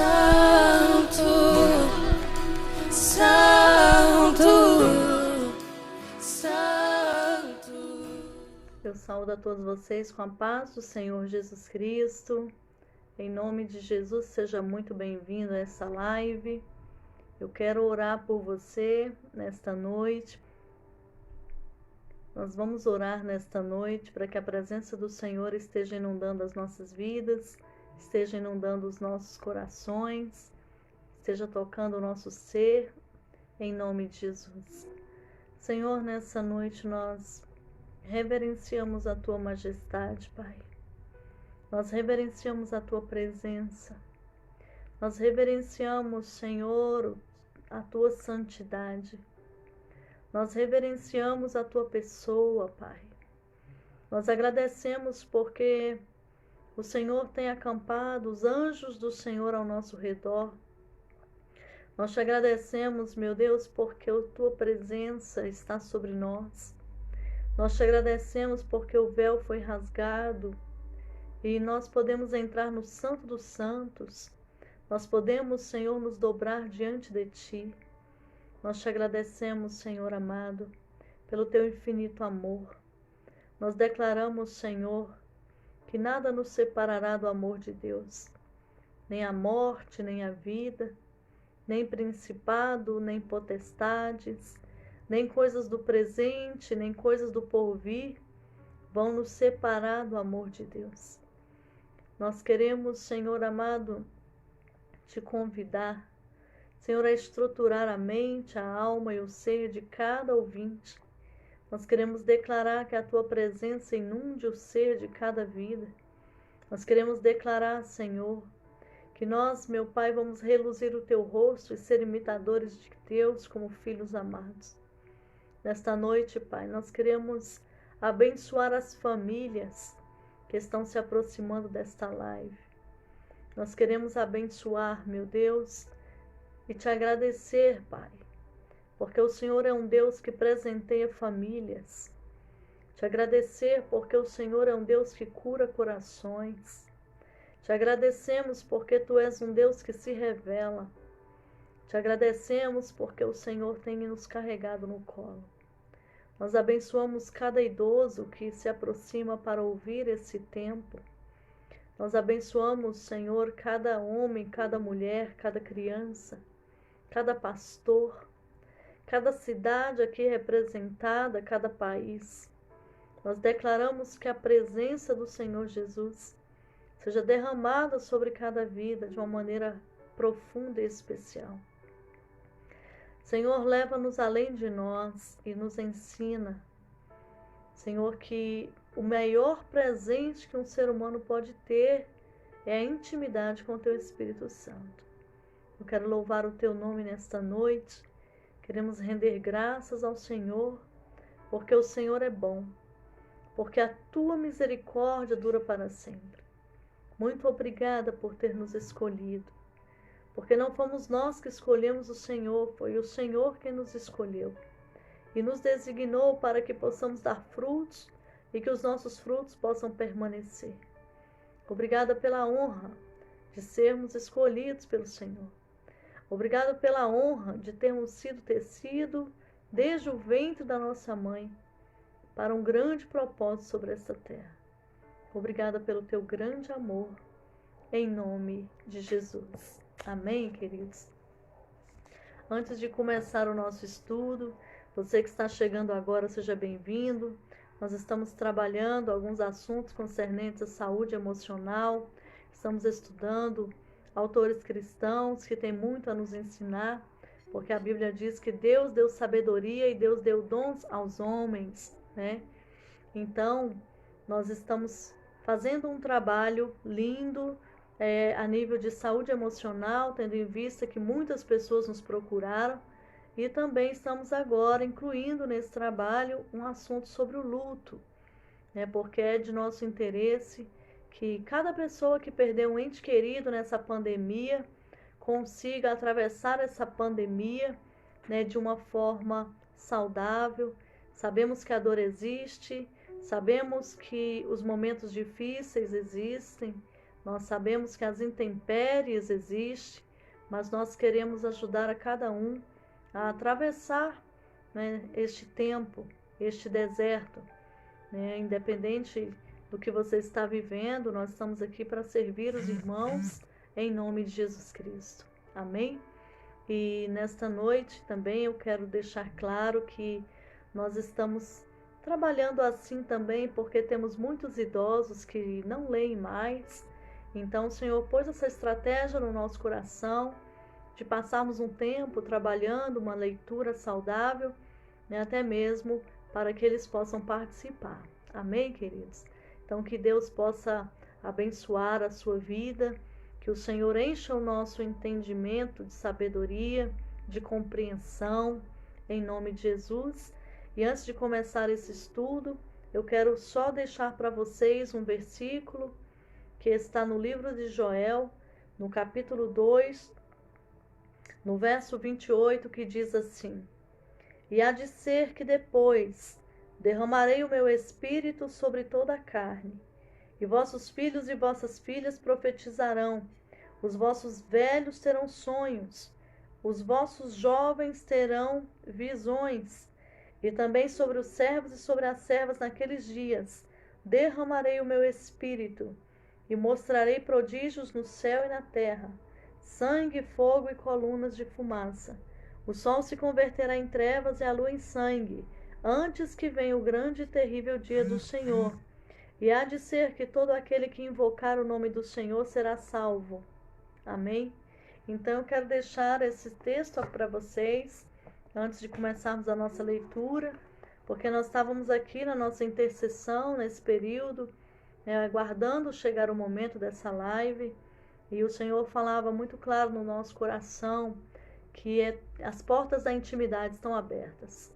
Santo, Santo, Santo. Eu saúdo a todos vocês com a paz do Senhor Jesus Cristo. Em nome de Jesus, seja muito bem-vindo a essa live. Eu quero orar por você nesta noite. Nós vamos orar nesta noite para que a presença do Senhor esteja inundando as nossas vidas, esteja inundando os nossos corações, esteja tocando o nosso ser, em nome de Jesus. Senhor, nessa noite nós reverenciamos a Tua majestade, Pai. Nós reverenciamos a Tua presença. Nós reverenciamos, Senhor, a Tua santidade. Nós reverenciamos a Tua pessoa, Pai. Nós agradecemos porque o Senhor tem acampado os anjos do Senhor ao nosso redor. Nós te agradecemos, meu Deus, porque a Tua presença está sobre nós. Nós te agradecemos porque o véu foi rasgado e nós podemos entrar no Santo dos Santos. Nós podemos, Senhor, nos dobrar diante de Ti. Nós te agradecemos, Senhor amado, pelo Teu infinito amor. Nós declaramos, Senhor, que nada nos separará do amor de Deus. Nem a morte, nem a vida, nem principado, nem potestades, nem coisas do presente, nem coisas do porvir vão nos separar do amor de Deus. Nós queremos, Senhor amado, te convidar, Senhor, a estruturar a mente, a alma e o ser de cada ouvinte. Nós queremos declarar que a Tua presença inunde o ser de cada vida. Nós queremos declarar, Senhor, que nós, meu Pai, vamos reluzir o Teu rosto e ser imitadores de Deus como filhos amados. Nesta noite, Pai, nós queremos abençoar as famílias que estão se aproximando desta live. Nós queremos abençoar, meu Deus, e te agradecer, Pai, porque o Senhor é um Deus que presenteia famílias. Te agradecer porque o Senhor é um Deus que cura corações. Te agradecemos porque Tu és um Deus que se revela. Te agradecemos porque o Senhor tem nos carregado no colo. Nós abençoamos cada idoso que se aproxima para ouvir esse tempo. Nós abençoamos, Senhor, cada homem, cada mulher, cada criança, cada pastor, cada cidade aqui representada, cada país. Nós declaramos que a presença do Senhor Jesus seja derramada sobre cada vida de uma maneira profunda e especial. Senhor, leva-nos além de nós e nos ensina, Senhor, que o maior presente que um ser humano pode ter é a intimidade com o Teu Espírito Santo. Eu quero louvar o Teu nome nesta noite. Queremos render graças ao Senhor, porque o Senhor é bom, porque a Tua misericórdia dura para sempre. Muito obrigada por ter nos escolhido, porque não fomos nós que escolhemos o Senhor, foi o Senhor quem nos escolheu e nos designou para que possamos dar frutos e que os nossos frutos possam permanecer. Obrigada pela honra de sermos escolhidos pelo Senhor. Obrigada pela honra de termos sido tecido desde o ventre da nossa mãe para um grande propósito sobre esta terra. Obrigada pelo Teu grande amor, em nome de Jesus. Amém, queridos? Antes de começar o nosso estudo, você que está chegando agora, seja bem-vindo. Nós estamos trabalhando alguns assuntos concernentes à saúde emocional. Estamos estudando autores cristãos que têm muito a nos ensinar, porque a Bíblia diz que Deus deu sabedoria e Deus deu dons aos homens, né? Então, nós estamos fazendo um trabalho lindo a nível de saúde emocional, tendo em vista que muitas pessoas nos procuraram, e também estamos agora incluindo nesse trabalho um assunto sobre o luto, né? Porque é de nosso interesse que cada pessoa que perdeu um ente querido nessa pandemia consiga atravessar essa pandemia, né, de uma forma saudável. Sabemos que a dor existe, sabemos que os momentos difíceis existem, Nós sabemos que as intempéries existem, mas nós queremos ajudar a cada um a atravessar, né, este tempo, este deserto, né, independente do que você está vivendo, nós estamos aqui para servir os irmãos em nome de Jesus Cristo. Amém? E nesta noite também eu quero deixar claro que nós estamos trabalhando assim também porque temos muitos idosos que não leem mais. Então o Senhor pôs essa estratégia no nosso coração de passarmos um tempo trabalhando uma leitura saudável, né, até mesmo para que eles possam participar. Amém, queridos? Então que Deus possa abençoar a sua vida, que o Senhor encha o nosso entendimento de sabedoria, de compreensão, em nome de Jesus. E antes de começar esse estudo, eu quero só deixar para vocês um versículo que está no livro de Joel, no capítulo 2, no verso 28, que diz assim: E há de ser que depois derramarei o meu espírito sobre toda a carne, e vossos filhos e vossas filhas profetizarão, os vossos velhos terão sonhos, os vossos jovens terão visões, e também sobre os servos e sobre as servas naqueles dias derramarei o meu espírito, e mostrarei prodígios no céu e na terra, sangue, fogo e colunas de fumaça. O sol se converterá em trevas e a lua em sangue, antes que venha o grande e terrível dia do Senhor. E há de ser que todo aquele que invocar o nome do Senhor será salvo. Amém? Então eu quero deixar esse texto para vocês, antes de começarmos a nossa leitura, porque nós estávamos aqui na nossa intercessão, nesse período, aguardando chegar o momento dessa live, e o Senhor falava muito claro no nosso coração que as portas da intimidade estão abertas.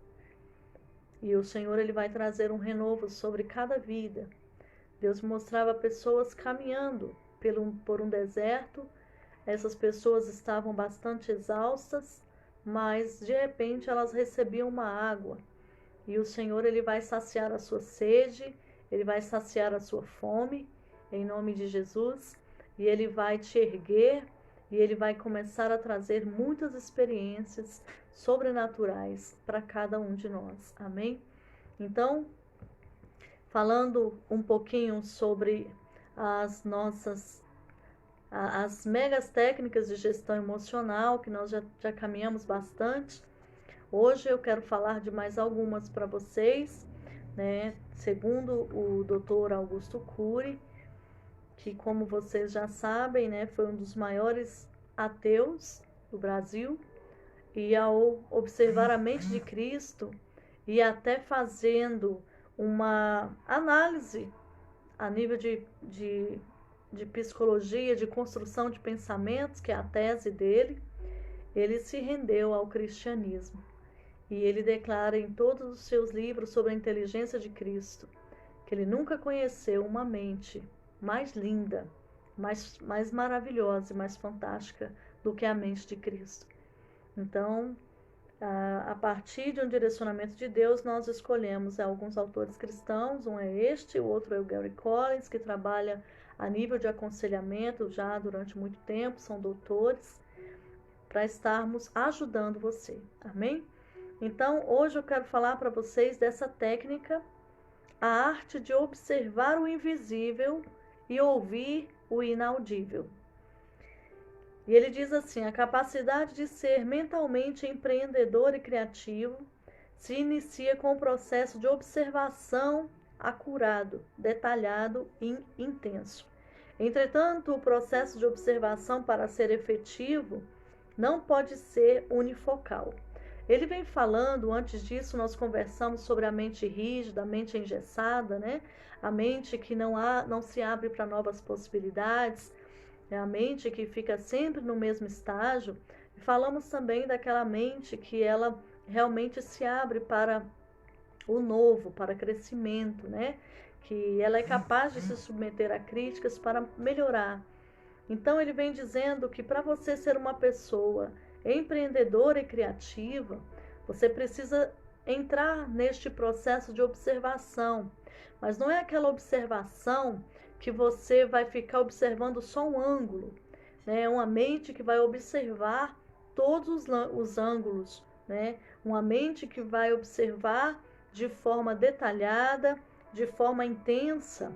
E o Senhor ele vai trazer um renovo sobre cada vida. Deus mostrava pessoas caminhando por um deserto. Essas pessoas estavam bastante exaustas, mas de repente elas recebiam uma água. E o Senhor ele vai saciar a sua sede, ele vai saciar a sua fome, em nome de Jesus. E ele vai te erguer, e ele vai começar a trazer muitas experiências sobrenaturais para cada um de nós. Amém? Então, falando um pouquinho sobre as megas técnicas de gestão emocional, que nós já caminhamos bastante. Hoje eu quero falar de mais algumas para vocês, né? Segundo o Dr. Augusto Cury, que, como vocês já sabem, né, foi um dos maiores ateus do Brasil, e ao observar a mente de Cristo e até fazendo uma análise a nível de psicologia, de construção de pensamentos, que é a tese dele, ele se rendeu ao cristianismo. E ele declara em todos os seus livros sobre a inteligência de Cristo que ele nunca conheceu uma mente mais linda, mais maravilhosa e mais fantástica do que a mente de Cristo. Então, a partir de um direcionamento de Deus, nós escolhemos alguns autores cristãos, um é este, o outro é o Gary Collins, que trabalha a nível de aconselhamento já durante muito tempo, são doutores, para estarmos ajudando você. Amém? Então, hoje eu quero falar para vocês dessa técnica, a arte de observar o invisível e ouvir o inaudível. E ele diz assim: a capacidade de ser mentalmente empreendedor e criativo se inicia com o processo de observação acurado, detalhado e intenso. Entretanto, o processo de observação, para ser efetivo, não pode ser unifocal. Ele vem falando, antes disso nós conversamos sobre a mente rígida, a mente engessada, né? A mente que não se abre para novas possibilidades, é a mente que fica sempre no mesmo estágio. E falamos também daquela mente que ela realmente se abre para o novo, para crescimento, né? Que ela é capaz de se submeter a críticas para melhorar. Então ele vem dizendo que para você ser uma pessoa empreendedora e criativa, você precisa entrar neste processo de observação, mas não é aquela observação que você vai ficar observando só um ângulo, né? Uma mente que vai observar todos os ângulos, né? Uma mente que vai observar de forma detalhada, de forma intensa,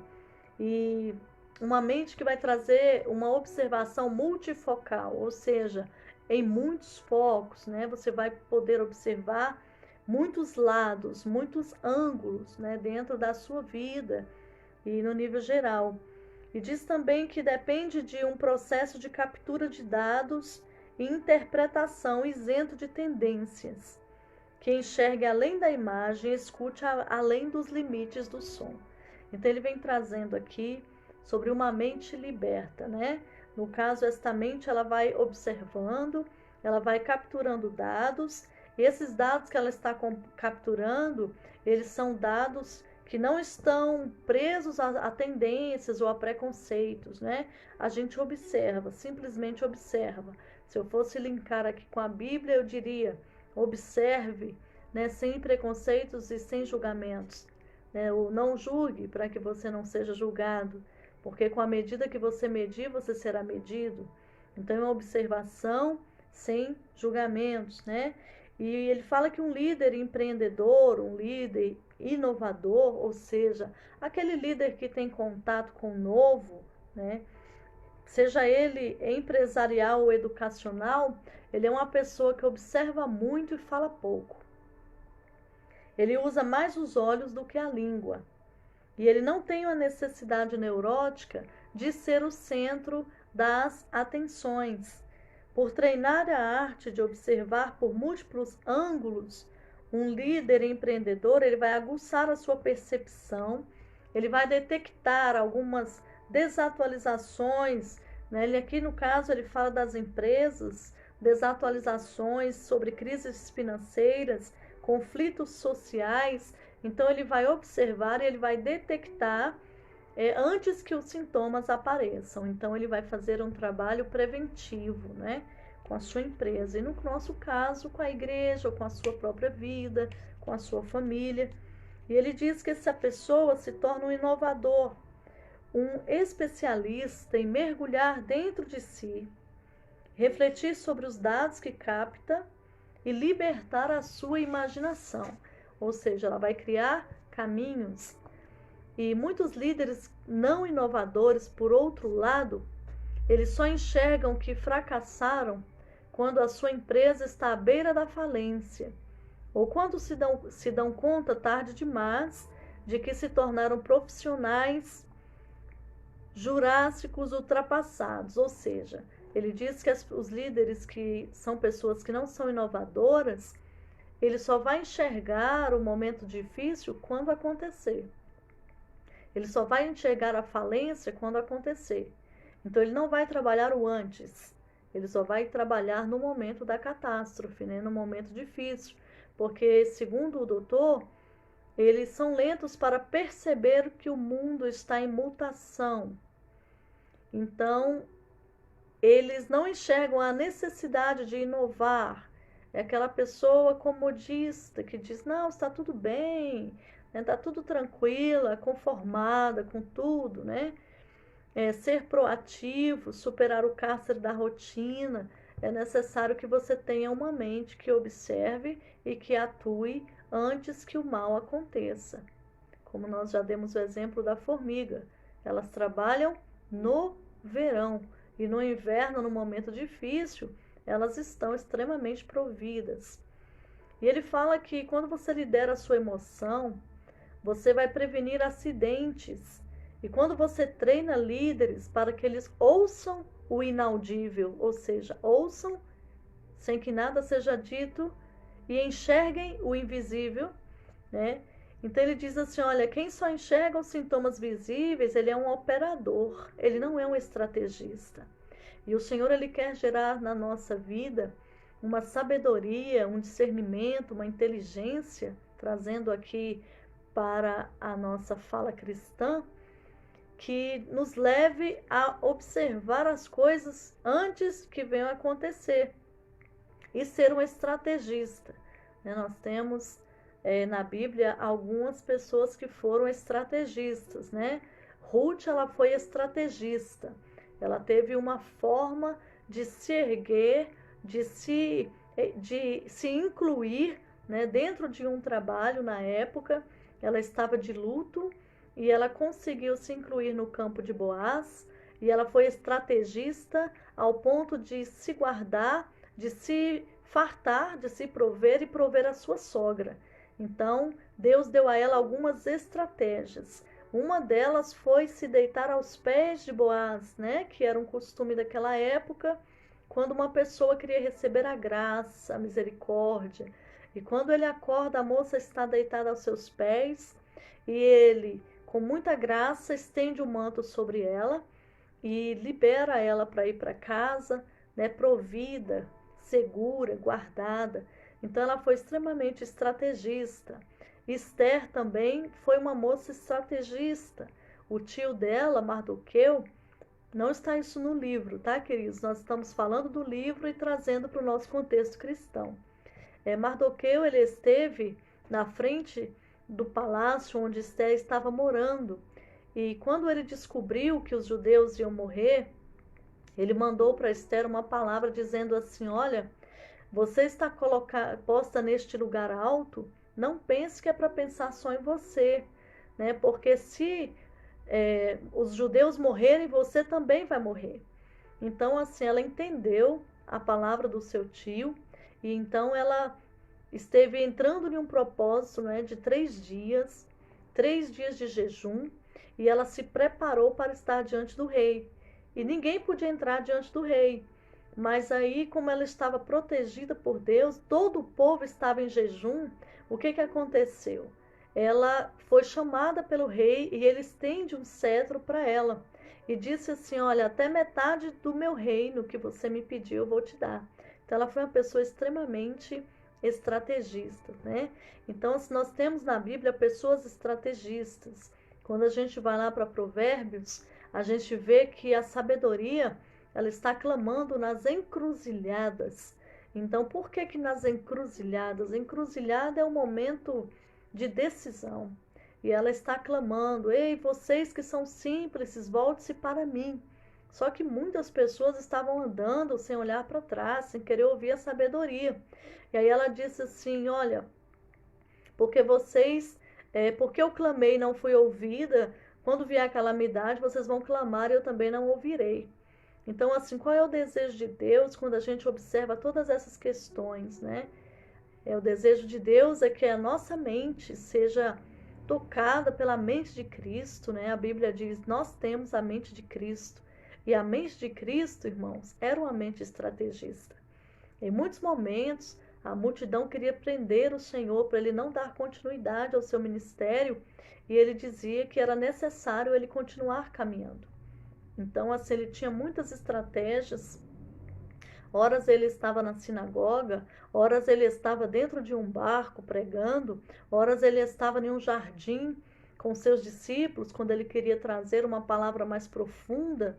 e uma mente que vai trazer uma observação multifocal, ou seja, em muitos focos, né? Você vai poder observar muitos lados, muitos ângulos, né? Dentro da sua vida e no nível geral. E diz também que depende de um processo de captura de dados e interpretação isento de tendências, que enxergue além da imagem e escute além dos limites do som. Então ele vem trazendo aqui sobre uma mente liberta, né? No caso, esta mente ela vai observando, ela vai capturando dados, e esses dados que ela está capturando, eles são dados que não estão presos a tendências ou a preconceitos, né? A gente observa, simplesmente observa. Se eu fosse linkar aqui com a Bíblia, eu diria: observe, né, sem preconceitos e sem julgamentos. Né? Ou não julgue para que você não seja julgado, porque com a medida que você medir, você será medido. Então, é uma observação sem julgamentos, né? E ele fala que um líder empreendedor, um líder inovador, ou seja, aquele líder que tem contato com o novo, né? Seja ele empresarial ou educacional, ele é uma pessoa que observa muito e fala pouco. Ele usa mais os olhos do que a língua. E ele não tem uma necessidade neurótica de ser o centro das atenções. Por treinar a arte de observar por múltiplos ângulos, um líder empreendedor, ele vai aguçar a sua percepção, ele vai detectar algumas desatualizações, né? Ele aqui no caso ele fala das empresas, desatualizações sobre crises financeiras, conflitos sociais. Então ele vai observar e ele vai detectar antes que os sintomas apareçam. Então ele vai fazer um trabalho preventivo, né, com a sua empresa, e no nosso caso com a igreja, ou com a sua própria vida, com a sua família. E ele diz que essa pessoa se torna um inovador, um especialista em mergulhar dentro de si, refletir sobre os dados que capta e libertar a sua imaginação. Ou seja, ela vai criar caminhos. E muitos líderes não inovadores, por outro lado, eles só enxergam que fracassaram quando a sua empresa está à beira da falência, ou quando se dão conta tarde demais de que se tornaram profissionais jurássicos ultrapassados. Ou seja, ele diz que os líderes que são pessoas que não são inovadoras, ele só vai enxergar o momento difícil quando acontecer. Ele só vai enxergar a falência quando acontecer. Então, ele não vai trabalhar o antes. Ele só vai trabalhar no momento da catástrofe, né? No momento difícil. Porque, segundo o doutor, eles são lentos para perceber que o mundo está em mutação. Então, eles não enxergam a necessidade de inovar. É aquela pessoa comodista que diz: não, está tudo bem, né? Está tudo tranquila, conformada com tudo, né? Ser proativo, superar o cárcere da rotina. É necessário que você tenha uma mente que observe e que atue antes que o mal aconteça. Como nós já demos o exemplo da formiga. Elas trabalham no verão e no inverno, no momento difícil, elas estão extremamente providas. E ele fala que quando você lidera a sua emoção, você vai prevenir acidentes. E quando você treina líderes para que eles ouçam o inaudível, ou seja, ouçam sem que nada seja dito e enxerguem o invisível, né? Então ele diz assim: olha, quem só enxerga os sintomas visíveis, ele é um operador, ele não é um estrategista. E o Senhor, ele quer gerar na nossa vida uma sabedoria, um discernimento, uma inteligência, trazendo aqui para a nossa fala cristã, que nos leve a observar as coisas antes que venham a acontecer e ser um estrategista. Nós temos na Bíblia algumas pessoas que foram estrategistas, né? Ruth, ela foi estrategista. Ela teve uma forma de se erguer, de se incluir, né, dentro de um trabalho na época. Ela estava de luto e ela conseguiu se incluir no campo de Boaz. E ela foi estrategista ao ponto de se guardar, de se fartar, de se prover e prover a sua sogra. Então, Deus deu a ela algumas estratégias. Uma delas foi se deitar aos pés de Boaz, né? Que era um costume daquela época, quando uma pessoa queria receber a graça, a misericórdia. E quando ele acorda, a moça está deitada aos seus pés, e ele, com muita graça, estende o manto sobre ela e libera ela para ir para casa, né, provida, segura, guardada. Então ela foi extremamente estrategista. Esther também foi uma moça estrategista. O tio dela, Mardoqueu, não está isso no livro, tá, queridos? Nós estamos falando do livro e trazendo para o nosso contexto cristão. Mardoqueu, ele esteve na frente do palácio onde Esther estava morando. E quando ele descobriu que os judeus iam morrer, ele mandou para Esther uma palavra dizendo assim: olha, você está posta neste lugar alto, não pense que é para pensar só em você, né? Porque se os judeus morrerem, você também vai morrer. Então, assim, ela entendeu a palavra do seu tio, e então ela esteve entrando em um propósito, né, de 3 dias de jejum, e ela se preparou para estar diante do rei. E ninguém podia entrar diante do rei. Mas aí, como ela estava protegida por Deus, todo o povo estava em jejum, o que aconteceu? Ela foi chamada pelo rei e ele estende um cetro para ela. E disse assim: olha, até metade do meu reino que você me pediu, eu vou te dar. Então, ela foi uma pessoa extremamente estrategista, né? Então, nós temos na Bíblia pessoas estrategistas. Quando a gente vai lá para Provérbios, a gente vê que a sabedoria, ela está clamando nas encruzilhadas. Então, por que nas encruzilhadas? Encruzilhada é um momento de decisão. E ela está clamando: ei, vocês que são simples, volte-se para mim. Só que muitas pessoas estavam andando sem olhar para trás, sem querer ouvir a sabedoria. E aí ela disse assim: olha, porque eu clamei e não fui ouvida, quando vier a calamidade, vocês vão clamar e eu também não ouvirei. Então, assim, qual é o desejo de Deus quando a gente observa todas essas questões, né? O desejo de Deus é que a nossa mente seja tocada pela mente de Cristo, né? A Bíblia diz: nós temos a mente de Cristo. E a mente de Cristo, irmãos, era uma mente estrategista. Em muitos momentos, a multidão queria prender o Senhor para ele não dar continuidade ao seu ministério, e ele dizia que era necessário ele continuar caminhando. Então, assim, ele tinha muitas estratégias. Horas ele estava na sinagoga, horas ele estava dentro de um barco pregando, horas ele estava em um jardim com seus discípulos, quando ele queria trazer uma palavra mais profunda.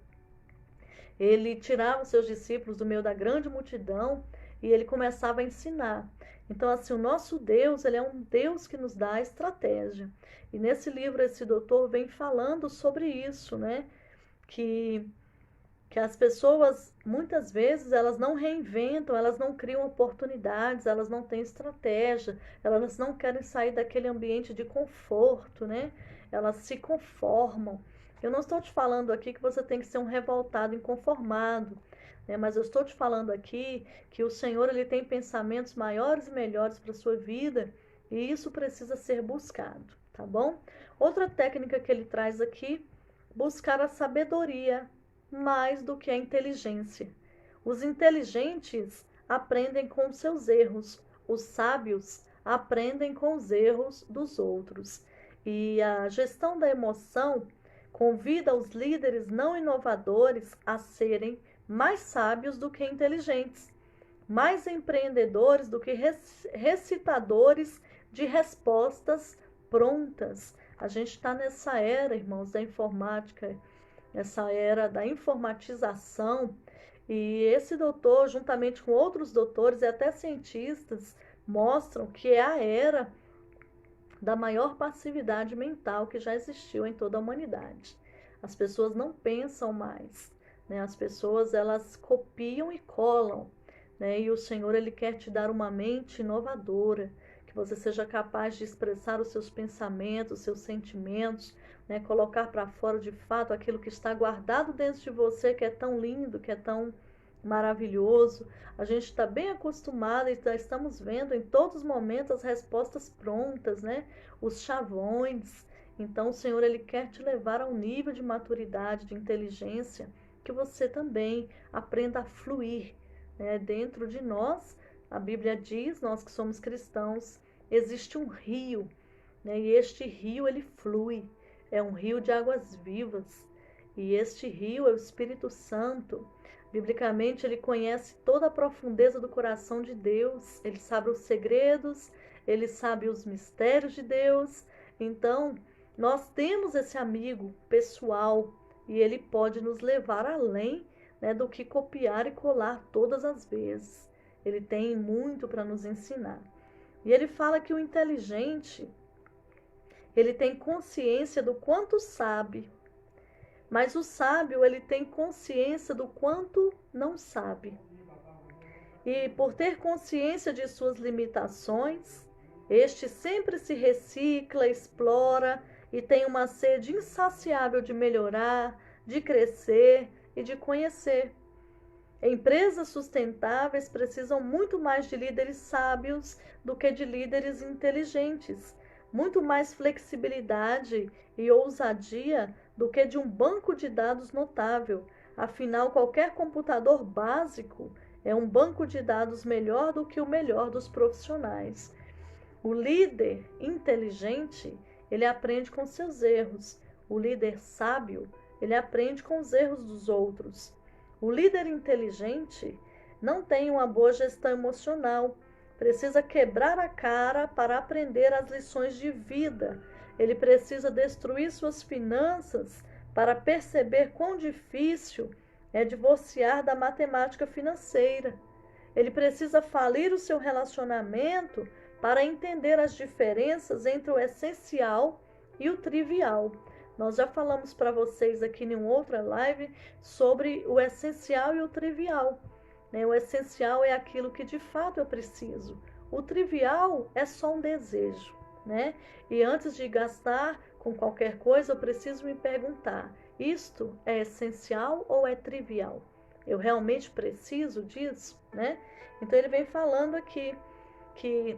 Ele tirava os seus discípulos do meio da grande multidão e ele começava a ensinar. Então, assim, o nosso Deus, ele é um Deus que nos dá estratégia. E nesse livro, esse doutor vem falando sobre isso, né? Que as pessoas, muitas vezes, elas não reinventam, elas não criam oportunidades, elas não têm estratégia, elas não querem sair daquele ambiente de conforto, né? Elas se conformam. Eu não estou te falando aqui que você tem que ser um revoltado, inconformado, né? Mas eu estou te falando aqui que o Senhor, ele tem pensamentos maiores e melhores para a sua vida, e isso precisa ser buscado, tá bom? Outra técnica que ele traz aqui: buscar a sabedoria mais do que a inteligência. Os inteligentes aprendem com seus erros, os sábios aprendem com os erros dos outros. E a gestão da emoção convida os líderes não inovadores a serem mais sábios do que inteligentes, mais empreendedores do que recitadores de respostas prontas. A gente está nessa era, irmãos, da informática, essa era da informatização, e esse doutor, juntamente com outros doutores e até cientistas, mostram que é a era da maior passividade mental que já existiu em toda a humanidade. As pessoas não pensam mais, né? As pessoas, elas copiam e colam, né? E o Senhor, Ele quer te dar uma mente inovadora, que você seja capaz de expressar os seus pensamentos, os seus sentimentos, né? Colocar para fora de fato aquilo que está guardado dentro de você, que é tão lindo, que é tão maravilhoso. A gente está bem acostumado e estamos vendo em todos os momentos as respostas prontas, né? Os chavões. Então, o Senhor, Ele quer te levar a um nível de maturidade, de inteligência, que você também aprenda a fluir, né? Dentro de nós, a Bíblia diz, nós que somos cristãos, existe um rio, né? E este rio, ele flui. É um rio de águas vivas. E este rio é o Espírito Santo. Biblicamente, ele conhece toda a profundeza do coração de Deus. Ele sabe os segredos, ele sabe os mistérios de Deus. Então, nós temos esse amigo pessoal e ele pode nos levar além, né, do que copiar e colar todas as vezes. Ele tem muito para nos ensinar. E ele fala que o inteligente, ele tem consciência do quanto sabe, mas o sábio, ele tem consciência do quanto não sabe. E por ter consciência de suas limitações, este sempre se recicla, explora e tem uma sede insaciável de melhorar, de crescer e de conhecer. Empresas sustentáveis precisam muito mais de líderes sábios do que de líderes inteligentes, muito mais flexibilidade e ousadia do que de um banco de dados notável. Afinal, qualquer computador básico é um banco de dados melhor do que o melhor dos profissionais. O líder inteligente, ele aprende com seus erros. O líder sábio, ele aprende com os erros dos outros. O líder inteligente não tem uma boa gestão emocional. Precisa quebrar a cara para aprender as lições de vida. Ele precisa destruir suas finanças para perceber quão difícil é divorciar da matemática financeira. Ele precisa falir o seu relacionamento para entender as diferenças entre o essencial e o trivial. Nós já falamos para vocês aqui em uma outra live sobre o essencial e o trivial. O essencial é aquilo que de fato eu preciso. O trivial é só um desejo, né? E antes de gastar com qualquer coisa, eu preciso me perguntar: isto é essencial ou é trivial? Eu realmente preciso disso, né? Então ele vem falando aqui que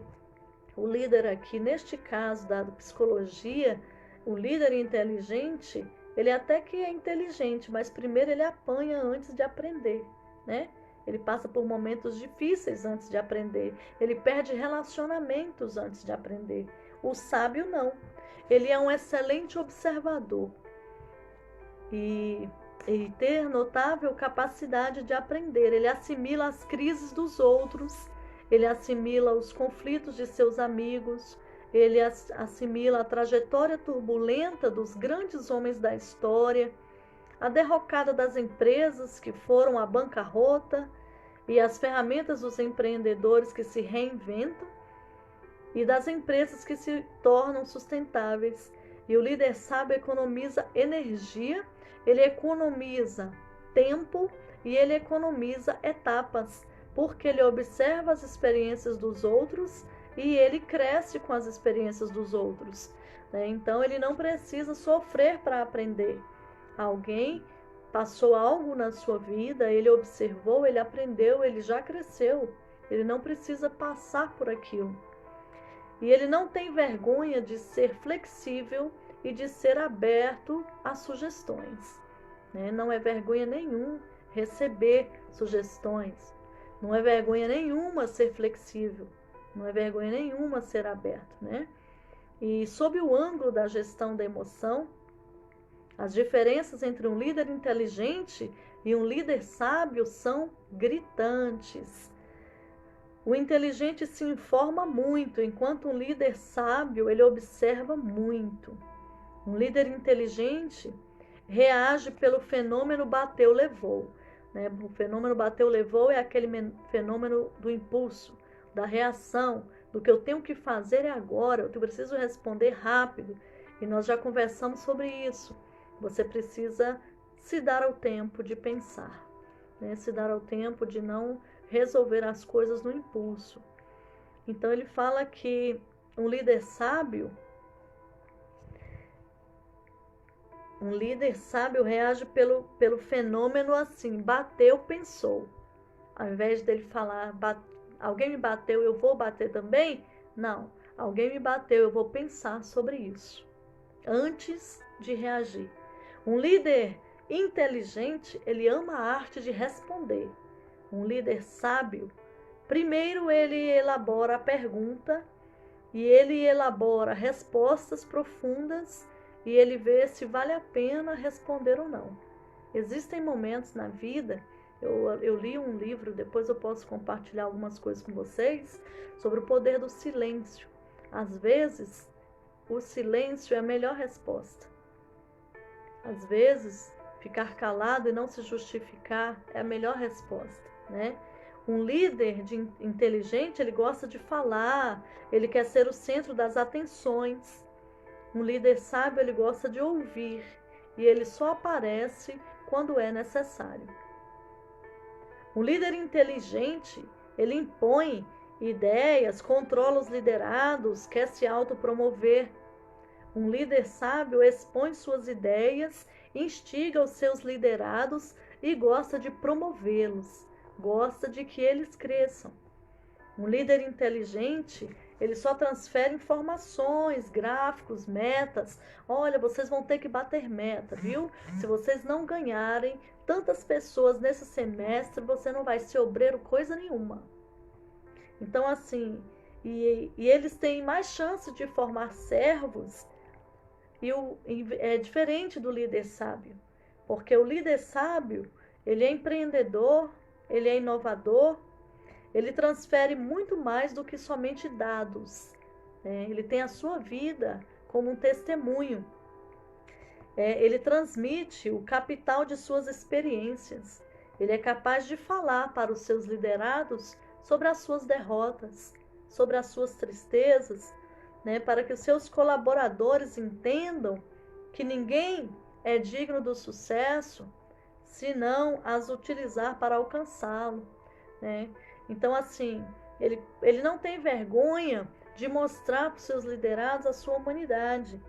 o líder aqui, neste caso da psicologia, o líder inteligente, ele até que é inteligente, mas primeiro ele apanha antes de aprender, né? Ele passa por momentos difíceis antes de aprender. Ele perde relacionamentos antes de aprender. O sábio não. Ele é um excelente observador. E ter notável capacidade de aprender. Ele assimila as crises dos outros. Ele assimila os conflitos de seus amigos. Ele assimila a trajetória turbulenta dos grandes homens da história, a derrocada das empresas que foram à bancarrota e as ferramentas dos empreendedores que se reinventam e das empresas que se tornam sustentáveis. E o líder sábio economiza energia, ele economiza tempo e ele economiza etapas, porque ele observa as experiências dos outros e ele cresce com as experiências dos outros, né? Então ele não precisa sofrer para aprender. Alguém passou algo na sua vida, ele observou, ele aprendeu, ele já cresceu. Ele não precisa passar por aquilo. E ele não tem vergonha de ser flexível e de ser aberto a sugestões, né? Não é vergonha nenhuma receber sugestões. Não é vergonha nenhuma ser flexível. Não é vergonha nenhuma ser aberto, né? E sob o ângulo da gestão da emoção, as diferenças entre um líder inteligente e um líder sábio são gritantes. O inteligente se informa muito, enquanto um líder sábio, ele observa muito. Um líder inteligente reage pelo fenômeno bateu, levou, né? O fenômeno bateu, levou é aquele fenômeno do impulso, da reação, do que eu tenho que fazer é agora, eu preciso responder rápido. E nós já conversamos sobre isso. Você precisa se dar ao tempo de pensar, né? Se dar ao tempo de não resolver as coisas no impulso. Então ele fala que um líder sábio reage pelo fenômeno assim: bateu, pensou. Ao invés dele falar, alguém me bateu, eu vou bater também? Não, alguém me bateu, eu vou pensar sobre isso antes de reagir. Um líder inteligente, ele ama a arte de responder. Um líder sábio, primeiro ele elabora a pergunta e ele elabora respostas profundas e ele vê se vale a pena responder ou não. Existem momentos na vida, eu li um livro, depois eu posso compartilhar algumas coisas com vocês, sobre o poder do silêncio. Às vezes, o silêncio é a melhor resposta. Às vezes, ficar calado e não se justificar é a melhor resposta, né? Um líder inteligente, ele gosta de falar, ele quer ser o centro das atenções. Um líder sábio, ele gosta de ouvir e ele só aparece quando é necessário. Um líder inteligente, ele impõe ideias, controla os liderados, quer se autopromover. Um líder sábio expõe suas ideias, instiga os seus liderados e gosta de promovê-los, gosta de que eles cresçam. Um líder inteligente, ele só transfere informações, gráficos, metas. Olha, vocês vão ter que bater meta, viu? Se vocês não ganharem tantas pessoas nesse semestre, você não vai ser obreiro coisa nenhuma. Então, assim, e eles têm mais chance de formar servos, é diferente do líder sábio. Porque o líder sábio, ele é empreendedor, ele é inovador, ele transfere muito mais do que somente dados. Ele tem a sua vida como um testemunho. Ele transmite o capital de suas experiências. Ele é capaz de falar para os seus liderados sobre as suas derrotas, sobre as suas tristezas, né, para que os seus colaboradores entendam que ninguém é digno do sucesso se não as utilizar para alcançá-lo, né? Então, assim, ele não tem vergonha de mostrar para os seus liderados a sua humanidade.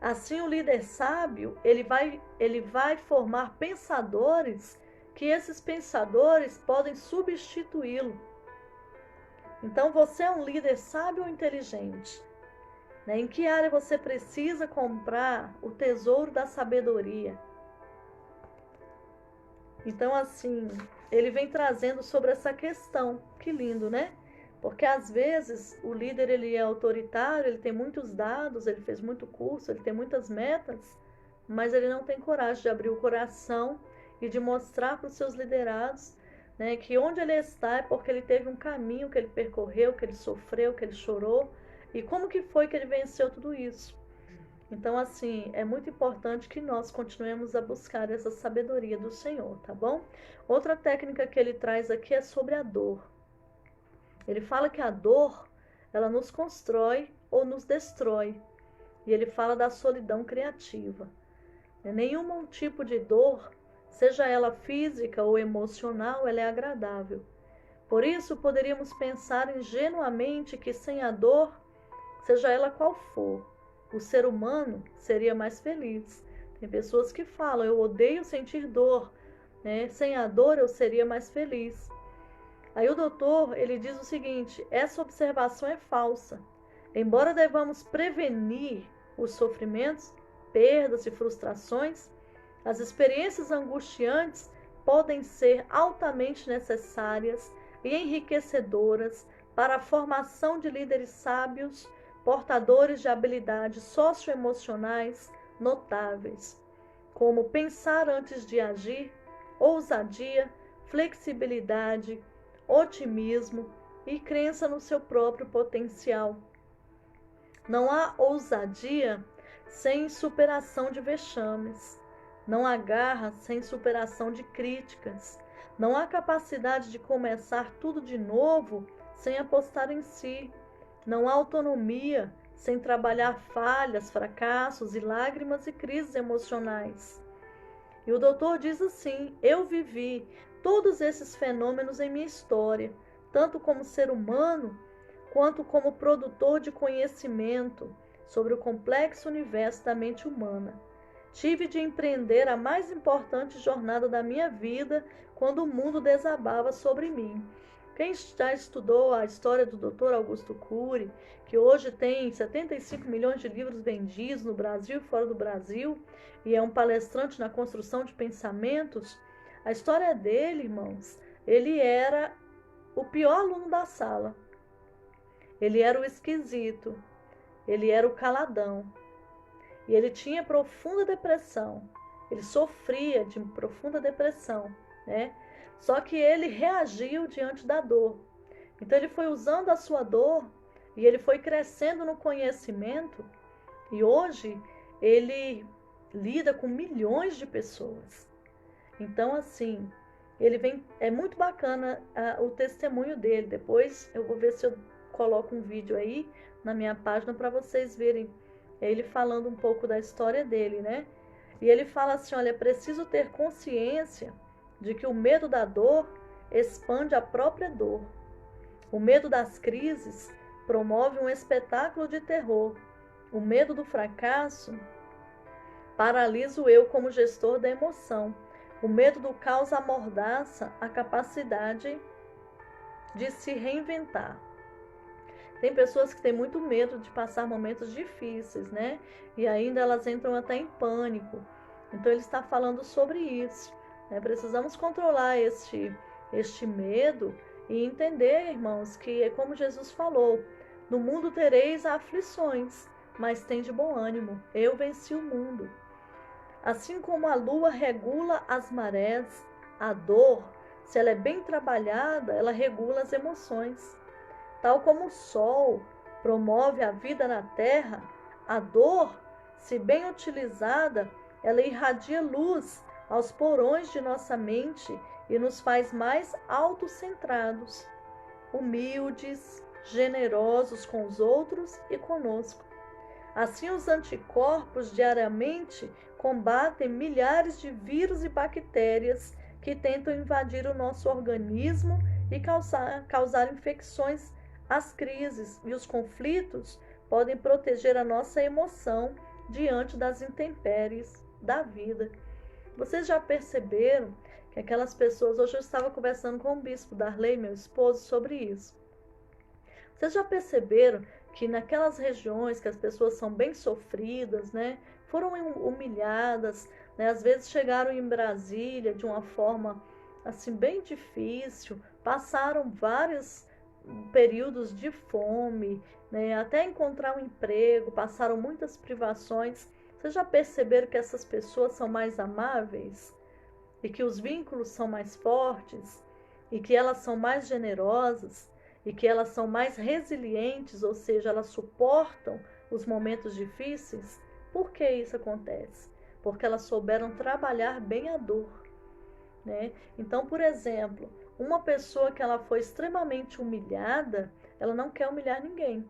Assim, o líder sábio, ele vai formar pensadores, que esses pensadores podem substituí-lo. Então, você é um líder sábio ou inteligente? Né? Em que área você precisa comprar o tesouro da sabedoria? Então, assim, ele vem trazendo sobre essa questão. Que lindo, né? Porque às vezes o líder, ele é autoritário, ele tem muitos dados, ele fez muito curso, ele tem muitas metas, mas ele não tem coragem de abrir o coração e de mostrar para os seus liderados, né, que onde ele está é porque ele teve um caminho que ele percorreu, que ele sofreu, que ele chorou, e como que foi que ele venceu tudo isso. Então, assim, é muito importante que nós continuemos a buscar essa sabedoria do Senhor, tá bom? Outra técnica que ele traz aqui é sobre a dor. Ele fala que a dor, ela nos constrói ou nos destrói. E ele fala da solidão criativa. Nenhum tipo de dor, seja ela física ou emocional, ela é agradável. Por isso, poderíamos pensar ingenuamente que sem a dor, seja ela qual for, o ser humano seria mais feliz. Tem pessoas que falam, eu odeio sentir dor, né? Sem a dor eu seria mais feliz. Aí o doutor, ele diz o seguinte, essa observação é falsa. Embora devamos prevenir os sofrimentos, perdas e frustrações, as experiências angustiantes podem ser altamente necessárias e enriquecedoras para a formação de líderes sábios, portadores de habilidades socioemocionais notáveis, como pensar antes de agir, ousadia, flexibilidade, otimismo e crença no seu próprio potencial. Não há ousadia sem superação de vexames. Não há garra sem superação de críticas. Não há capacidade de começar tudo de novo sem apostar em si. Não há autonomia sem trabalhar falhas, fracassos e lágrimas e crises emocionais. E o doutor diz assim: eu vivi todos esses fenômenos em minha história, tanto como ser humano, quanto como produtor de conhecimento sobre o complexo universo da mente humana. Tive de empreender a mais importante jornada da minha vida quando o mundo desabava sobre mim. Quem já estudou a história do Dr. Augusto Cury, que hoje tem 75 milhões de livros vendidos no Brasil e fora do Brasil, e é um palestrante na construção de pensamentos, a história dele, irmãos, ele era o pior aluno da sala. Ele era o esquisito, ele era o caladão. E ele tinha profunda depressão. Ele sofria de profunda depressão, né? Só que ele reagiu diante da dor. Então ele foi usando a sua dor e ele foi crescendo no conhecimento. E hoje ele lida com milhões de pessoas. Então assim, é muito bacana o testemunho dele. Depois eu vou ver se eu coloco um vídeo aí na minha página para vocês verem ele falando um pouco da história dele, né? E ele fala assim, olha, é preciso ter consciência de que o medo da dor expande a própria dor. O medo das crises promove um espetáculo de terror. O medo do fracasso paralisa o eu como gestor da emoção. O medo do caos amordaça a capacidade de se reinventar. Tem pessoas que têm muito medo de passar momentos difíceis, né? E ainda elas entram até em pânico. Então ele está falando sobre isso, né? Precisamos controlar este medo e entender, irmãos, que é como Jesus falou: no mundo tereis aflições, mas tende bom ânimo. Eu venci o mundo. Assim como a lua regula as marés, a dor, se ela é bem trabalhada, ela regula as emoções. Tal como o sol promove a vida na terra, a dor, se bem utilizada, ela irradia luz aos porões de nossa mente e nos faz mais autocentrados, humildes, generosos com os outros e conosco. Assim, os anticorpos diariamente combatem milhares de vírus e bactérias que tentam invadir o nosso organismo e causar infecções. As crises e os conflitos podem proteger a nossa emoção diante das intempéries da vida. Vocês já perceberam que aquelas pessoas... Hoje eu estava conversando com o bispo Darley, meu esposo, sobre isso. Vocês já perceberam que naquelas regiões que as pessoas são bem sofridas, né, foram humilhadas, né, às vezes chegaram em Brasília de uma forma assim bem difícil, passaram vários períodos de fome, né, até encontrar um emprego, passaram muitas privações. Vocês já perceberam que essas pessoas são mais amáveis? E que os vínculos são mais fortes? E que elas são mais generosas? E que elas são mais resilientes, ou seja, elas suportam os momentos difíceis? Por que isso acontece? Porque elas souberam trabalhar bem a dor, né? Então, por exemplo, uma pessoa que ela foi extremamente humilhada, ela não quer humilhar ninguém.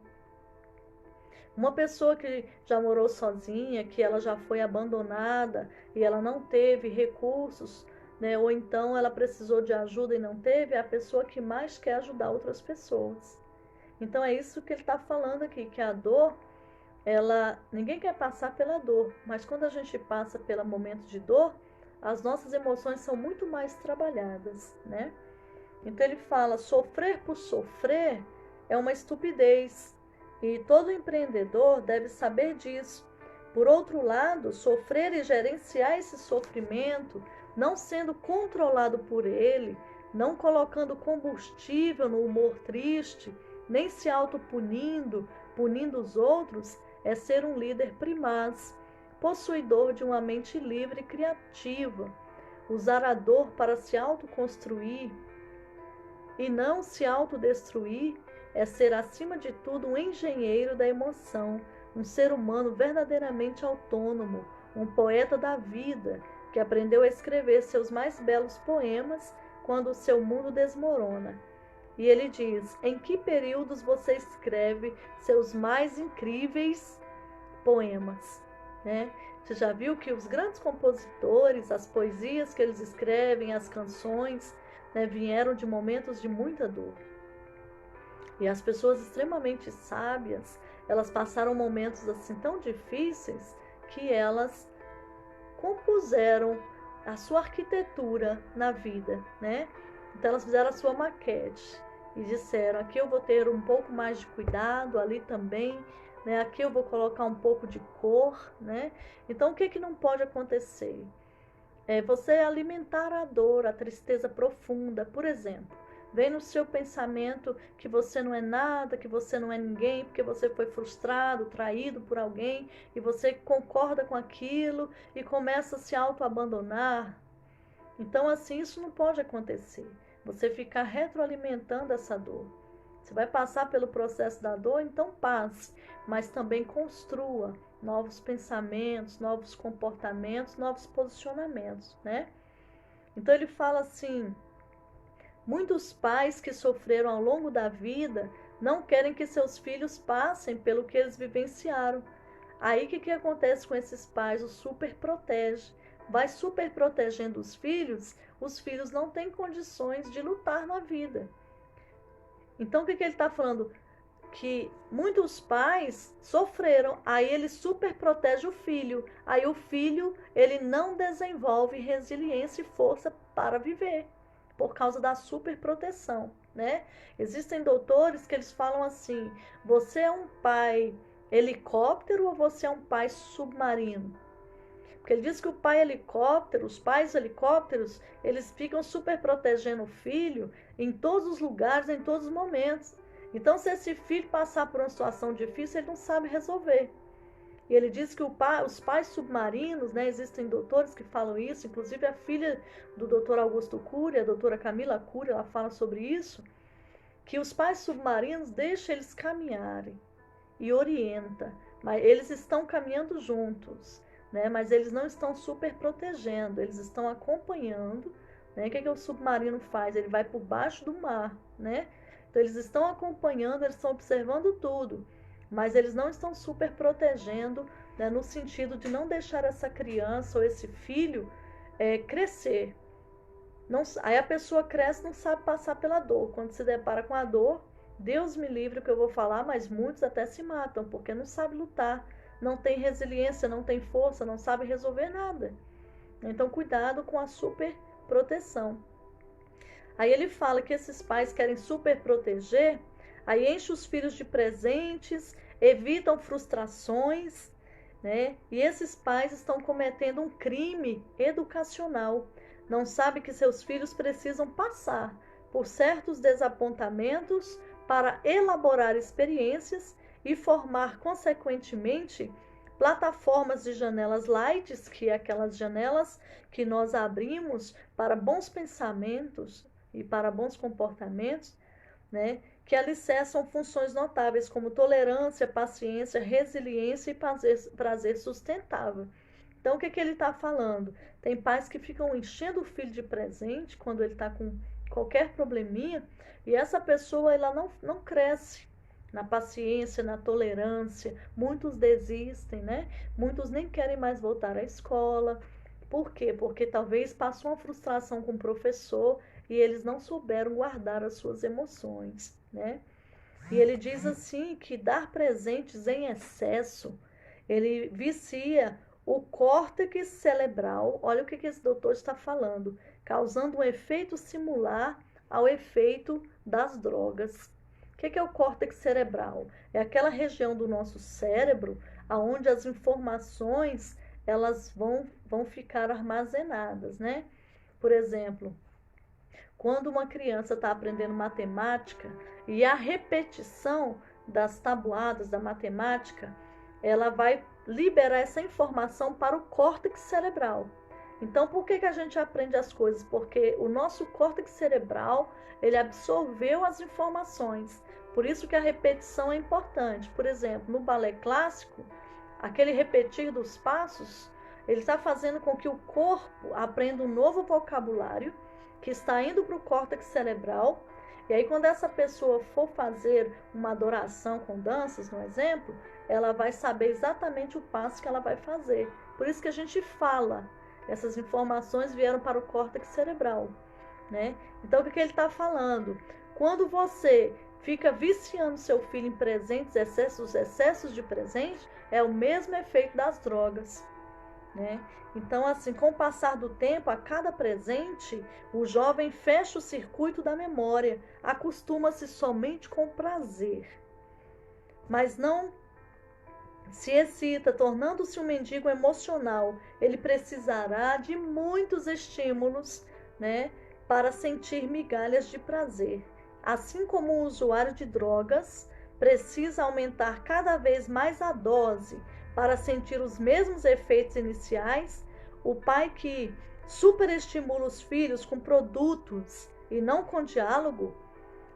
Uma pessoa que já morou sozinha, que ela já foi abandonada e ela não teve recursos, né? Ou então ela precisou de ajuda e não teve, é a pessoa que mais quer ajudar outras pessoas. Então é isso que ele está falando aqui, que a dor, ninguém quer passar pela dor, mas quando a gente passa pelo momento de dor, as nossas emoções são muito mais trabalhadas, né? Então ele fala, sofrer por sofrer é uma estupidez e todo empreendedor deve saber disso. Por outro lado, sofrer e gerenciar esse sofrimento, não sendo controlado por ele, não colocando combustível no humor triste, nem se autopunindo, punindo os outros, é ser um líder primaz, possuidor de uma mente livre e criativa. Usar a dor para se autoconstruir e não se autodestruir é ser, acima de tudo, um engenheiro da emoção, um ser humano verdadeiramente autônomo, um poeta da vida, que aprendeu a escrever seus mais belos poemas quando o seu mundo desmorona. E ele diz: em que períodos você escreve seus mais incríveis poemas, né? Você já viu que os grandes compositores, as poesias que eles escrevem, as canções, né, vieram de momentos de muita dor. E as pessoas extremamente sábias, elas passaram momentos assim tão difíceis que elas compuseram a sua arquitetura na vida, né? Então elas fizeram a sua maquete e disseram: aqui eu vou ter um pouco mais de cuidado, ali também, né? Aqui eu vou colocar um pouco de cor, né? Então o que que não pode acontecer? É você alimentar a dor, a tristeza profunda, por exemplo. Vem no seu pensamento que você não é nada, que você não é ninguém, porque você foi frustrado, traído por alguém, e você concorda com aquilo e começa a se auto-abandonar. Então, assim, isso não pode acontecer. Você ficar retroalimentando essa dor. Você vai passar pelo processo da dor, então passe, mas também construa novos pensamentos, novos comportamentos, novos posicionamentos, né? Então ele fala assim: muitos pais que sofreram ao longo da vida não querem que seus filhos passem pelo que eles vivenciaram. Aí o que acontece com esses pais? O super protege. Vai super protegendo os filhos não têm condições de lutar na vida. Então o que ele está falando? Que muitos pais sofreram, aí ele super protege o filho. Aí o filho, ele não desenvolve resiliência e força para viver, por causa da superproteção, né? Existem doutores que eles falam assim: você é um pai helicóptero ou você é um pai submarino? Porque ele diz que o pai helicóptero, os pais helicópteros, eles ficam super protegendo o filho em todos os lugares, em todos os momentos. Então, se esse filho passar por uma situação difícil, ele não sabe resolver. E ele diz que os pais submarinos, né, existem doutores que falam isso, inclusive a filha do doutor Augusto Cury, a doutora Camila Cury, ela fala sobre isso, que os pais submarinos deixam eles caminharem e orienta, mas eles estão caminhando juntos, né, mas eles não estão super protegendo, eles estão acompanhando, né? O que o submarino faz? Ele vai por baixo do mar, né? Então eles estão acompanhando, eles estão observando tudo, mas eles não estão super protegendo, né, no sentido de não deixar essa criança ou esse filho crescer. Não, aí a pessoa cresce e não sabe passar pela dor. Quando se depara com a dor, Deus me livre o que eu vou falar, mas muitos até se matam, porque não sabe lutar, não tem resiliência, não tem força, não sabe resolver nada. Então cuidado com a super proteção. Aí ele fala que esses pais querem super proteger, aí enche os filhos de presentes, evitam frustrações, né? E esses pais estão cometendo um crime educacional. Não sabem que seus filhos precisam passar por certos desapontamentos para elaborar experiências e formar, consequentemente, plataformas de janelas light, que é aquelas janelas que nós abrimos para bons pensamentos e para bons comportamentos, né, que alicerçam funções notáveis como tolerância, paciência, resiliência e prazer sustentável. Então, o que ele está falando? Tem pais que ficam enchendo o filho de presente quando ele está com qualquer probleminha, e essa pessoa ela não cresce na paciência, na tolerância. Muitos desistem, né? Muitos nem querem mais voltar à escola. Por quê? Porque talvez passou uma frustração com o professor e eles não souberam guardar as suas emoções, né? E ele diz assim que dar presentes em excesso, ele vicia o córtex cerebral. Olha o que esse doutor está falando, causando um efeito similar ao efeito das drogas. O que é o córtex cerebral? É aquela região do nosso cérebro onde as informações elas vão ficar armazenadas, né? Por exemplo, quando uma criança está aprendendo matemática e a repetição das tabuadas da matemática, ela vai liberar essa informação para o córtex cerebral. Então, por que a gente aprende as coisas? Porque o nosso córtex cerebral, ele absorveu as informações. Por isso que a repetição é importante. Por exemplo, no balé clássico, aquele repetir dos passos, ele está fazendo com que o corpo aprenda um novo vocabulário que está indo para o córtex cerebral, E aí quando essa pessoa for fazer uma adoração com danças, no exemplo, ela vai saber exatamente o passo que ela vai fazer. Por isso que a gente fala. Essas informações vieram para o córtex cerebral, né? Então o que ele está falando? Quando você fica viciando seu filho em presentes, excessos de presente, é o mesmo efeito das drogas, né? Então, assim, com o passar do tempo, a cada presente, o jovem fecha o circuito da memória, acostuma-se somente com prazer, mas não se excita, tornando-se um mendigo emocional. Ele precisará de muitos estímulos, né, para sentir migalhas de prazer. Assim como o usuário de drogas precisa aumentar cada vez mais a dose para sentir os mesmos efeitos iniciais, o pai que superestimula os filhos com produtos e não com diálogo,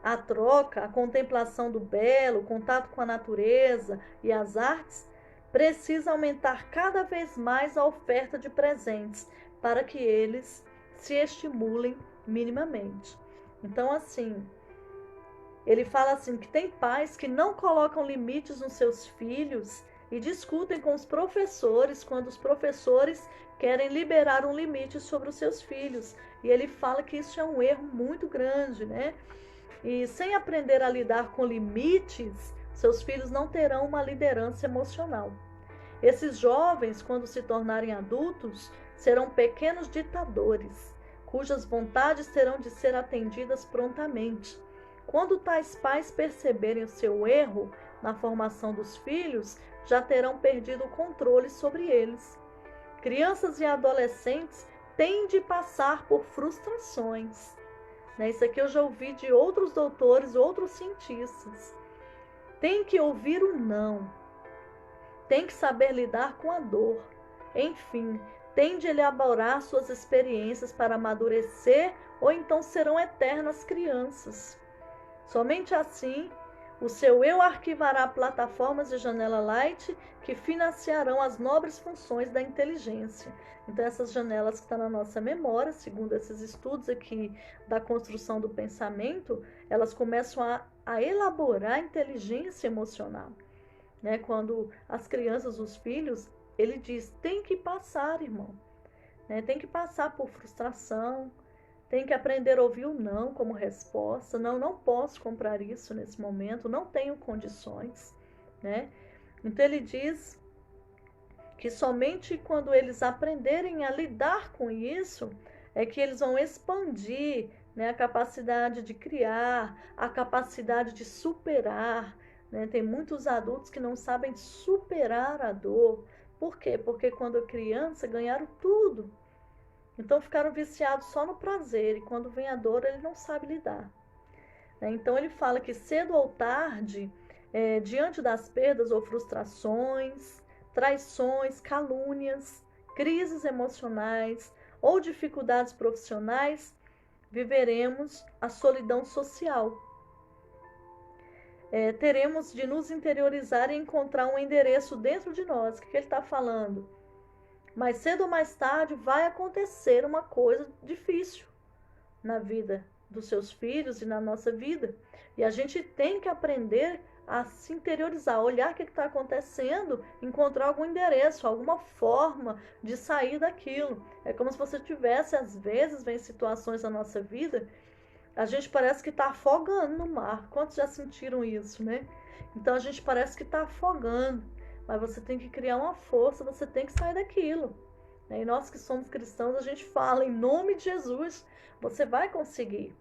a troca, a contemplação do belo, o contato com a natureza e as artes, precisa aumentar cada vez mais a oferta de presentes para que eles se estimulem minimamente. Então, assim, ele fala assim que tem pais que não colocam limites nos seus filhos e discutem com os professores quando os professores querem liberar um limite sobre os seus filhos. E ele fala que isso é um erro muito grande, né? E sem aprender a lidar com limites, seus filhos não terão uma liderança emocional. Esses jovens, quando se tornarem adultos, serão pequenos ditadores, cujas vontades terão de ser atendidas prontamente. Quando tais pais perceberem o seu erro na formação dos filhos, já terão perdido o controle sobre eles. Crianças e adolescentes têm de passar por frustrações. Isso aqui eu já ouvi de outros doutores, outros cientistas. Tem que ouvir o não. Tem que saber lidar com a dor. Enfim, tem de elaborar suas experiências para amadurecer ou então serão eternas crianças. Somente assim, o seu eu arquivará plataformas de janela light que financiarão as nobres funções da inteligência. Então, essas janelas que estão na nossa memória, segundo esses estudos aqui da construção do pensamento, elas começam a elaborar a inteligência emocional. Né? Quando as crianças, os filhos, ele diz, tem que passar, irmão. Né? Tem que passar por frustração, tem que aprender a ouvir o não como resposta. Não posso comprar isso nesse momento, não tenho condições. Né? Então, ele diz que somente quando eles aprenderem a lidar com isso, é que eles vão expandir, né, a capacidade de criar, a capacidade de superar. Né? Tem muitos adultos que não sabem superar a dor. Por quê? Porque quando criança ganharam tudo. Então ficaram viciados só no prazer e quando vem a dor ele não sabe lidar. Né? Então ele fala que cedo ou tarde, diante das perdas ou frustrações, traições, calúnias, crises emocionais ou dificuldades profissionais, viveremos a solidão social. Teremos de nos interiorizar e encontrar um endereço dentro de nós. O que ele está falando? Mais cedo ou mais tarde vai acontecer uma coisa difícil na vida dos seus filhos e na nossa vida. E a gente tem que aprender a se interiorizar, olhar o que está acontecendo, encontrar algum endereço, alguma forma de sair daquilo. É como se você tivesse, às vezes, vem situações na nossa vida, a gente parece que está afogando no mar. Quantos já sentiram isso, né? Então a gente parece que está afogando, mas você tem que criar uma força, você tem que sair daquilo. E nós que somos cristãos, a gente fala, em nome de Jesus, você vai conseguir.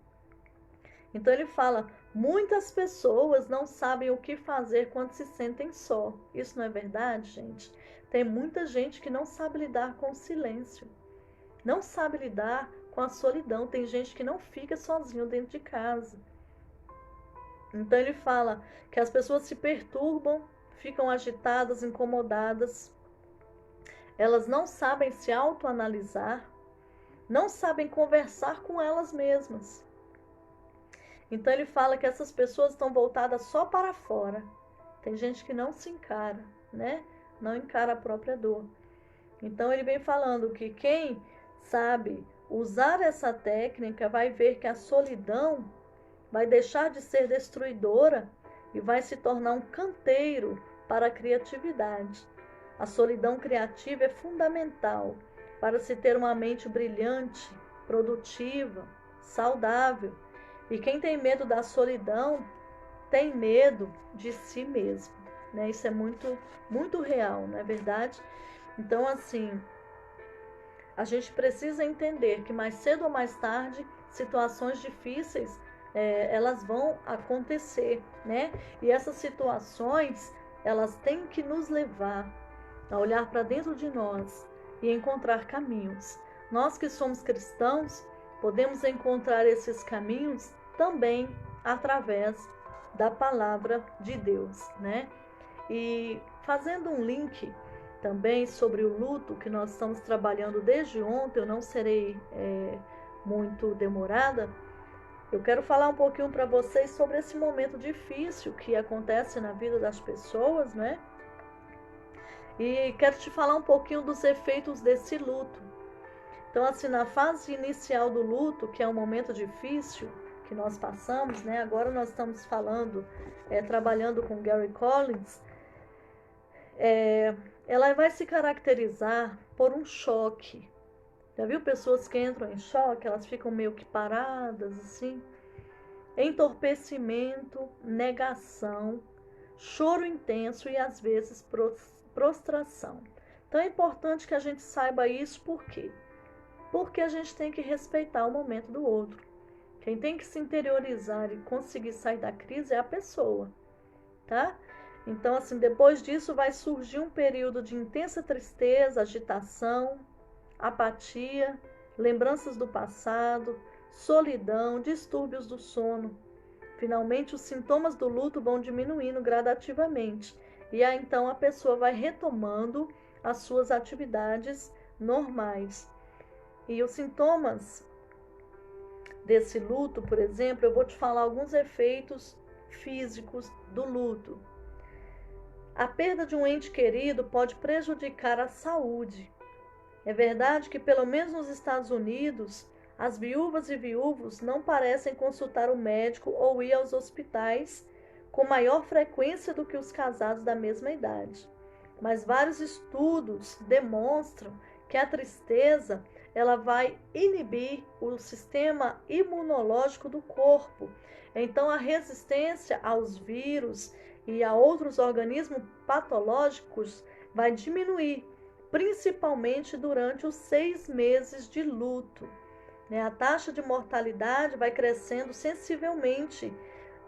Então ele fala, muitas pessoas não sabem o que fazer quando se sentem só. Isso não é verdade, gente? Tem muita gente que não sabe lidar com o silêncio. Não sabe lidar com a solidão. Tem gente que não fica sozinho dentro de casa. Então ele fala que as pessoas se perturbam, ficam agitadas, incomodadas. Elas não sabem se autoanalisar, não sabem conversar com elas mesmas. Então ele fala que essas pessoas estão voltadas só para fora. Tem gente que não se encara, né? Não encara a própria dor. Então ele vem falando que quem sabe usar essa técnica vai ver que a solidão vai deixar de ser destruidora e vai se tornar um canteiro para a criatividade. A solidão criativa é fundamental para se ter uma mente brilhante, produtiva, saudável. E quem tem medo da solidão tem medo de si mesmo, né? Isso é muito real, não é verdade? Então, assim, a gente precisa entender que mais cedo ou mais tarde, situações difíceis, elas vão acontecer, né? E essas situações, elas têm que nos levar a olhar para dentro de nós e encontrar caminhos. Nós que somos cristãos, podemos encontrar esses caminhos também através da palavra de Deus, né? E fazendo um link também sobre o luto que nós estamos trabalhando desde ontem, eu não serei muito demorada. Eu quero falar um pouquinho para vocês sobre esse momento difícil que acontece na vida das pessoas, né? E quero te falar um pouquinho dos efeitos desse luto. Então, assim, na fase inicial do luto, que é um momento difícil que nós passamos, né? Agora nós estamos falando, trabalhando com Gary Collins, ela vai se caracterizar por um choque. Já viu pessoas que entram em choque, elas ficam meio que paradas, assim? Entorpecimento, negação, choro intenso e às vezes prostração. Então é importante que a gente saiba isso, por quê? Porque a gente tem que respeitar o momento do outro. Quem tem que se interiorizar e conseguir sair da crise é a pessoa, tá? Então, assim, depois disso vai surgir um período de intensa tristeza, agitação, apatia, lembranças do passado, solidão, distúrbios do sono. Finalmente, os sintomas do luto vão diminuindo gradativamente e aí então a pessoa vai retomando as suas atividades normais. E os sintomas desse luto, por exemplo, eu vou te falar alguns efeitos físicos do luto. A perda de um ente querido pode prejudicar a saúde. É verdade que, pelo menos nos Estados Unidos, as viúvas e viúvos não parecem consultar o médico ou ir aos hospitais com maior frequência do que os casados da mesma idade. Mas vários estudos demonstram que a tristeza ela vai inibir o sistema imunológico do corpo. Então, a resistência aos vírus e a outros organismos patológicos vai diminuir, principalmente durante os 6 meses de luto. A taxa de mortalidade vai crescendo sensivelmente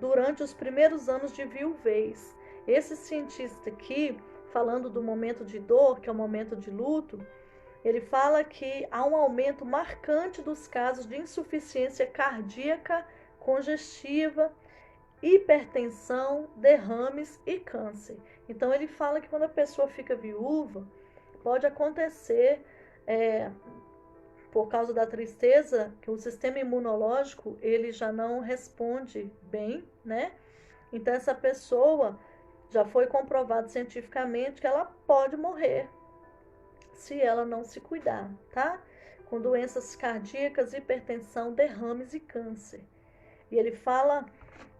durante os primeiros anos de viuvez. Esse cientista aqui, falando do momento de dor, que é o momento de luto, ele fala que há um aumento marcante dos casos de insuficiência cardíaca congestiva, hipertensão, derrames e câncer. Então ele fala que quando a pessoa fica viúva, pode acontecer, por causa da tristeza, que o sistema imunológico ele já não responde bem, né? Então essa pessoa já foi comprovado cientificamente que ela pode morrer se ela não se cuidar, tá? Com doenças cardíacas, hipertensão, derrames e câncer. E ele fala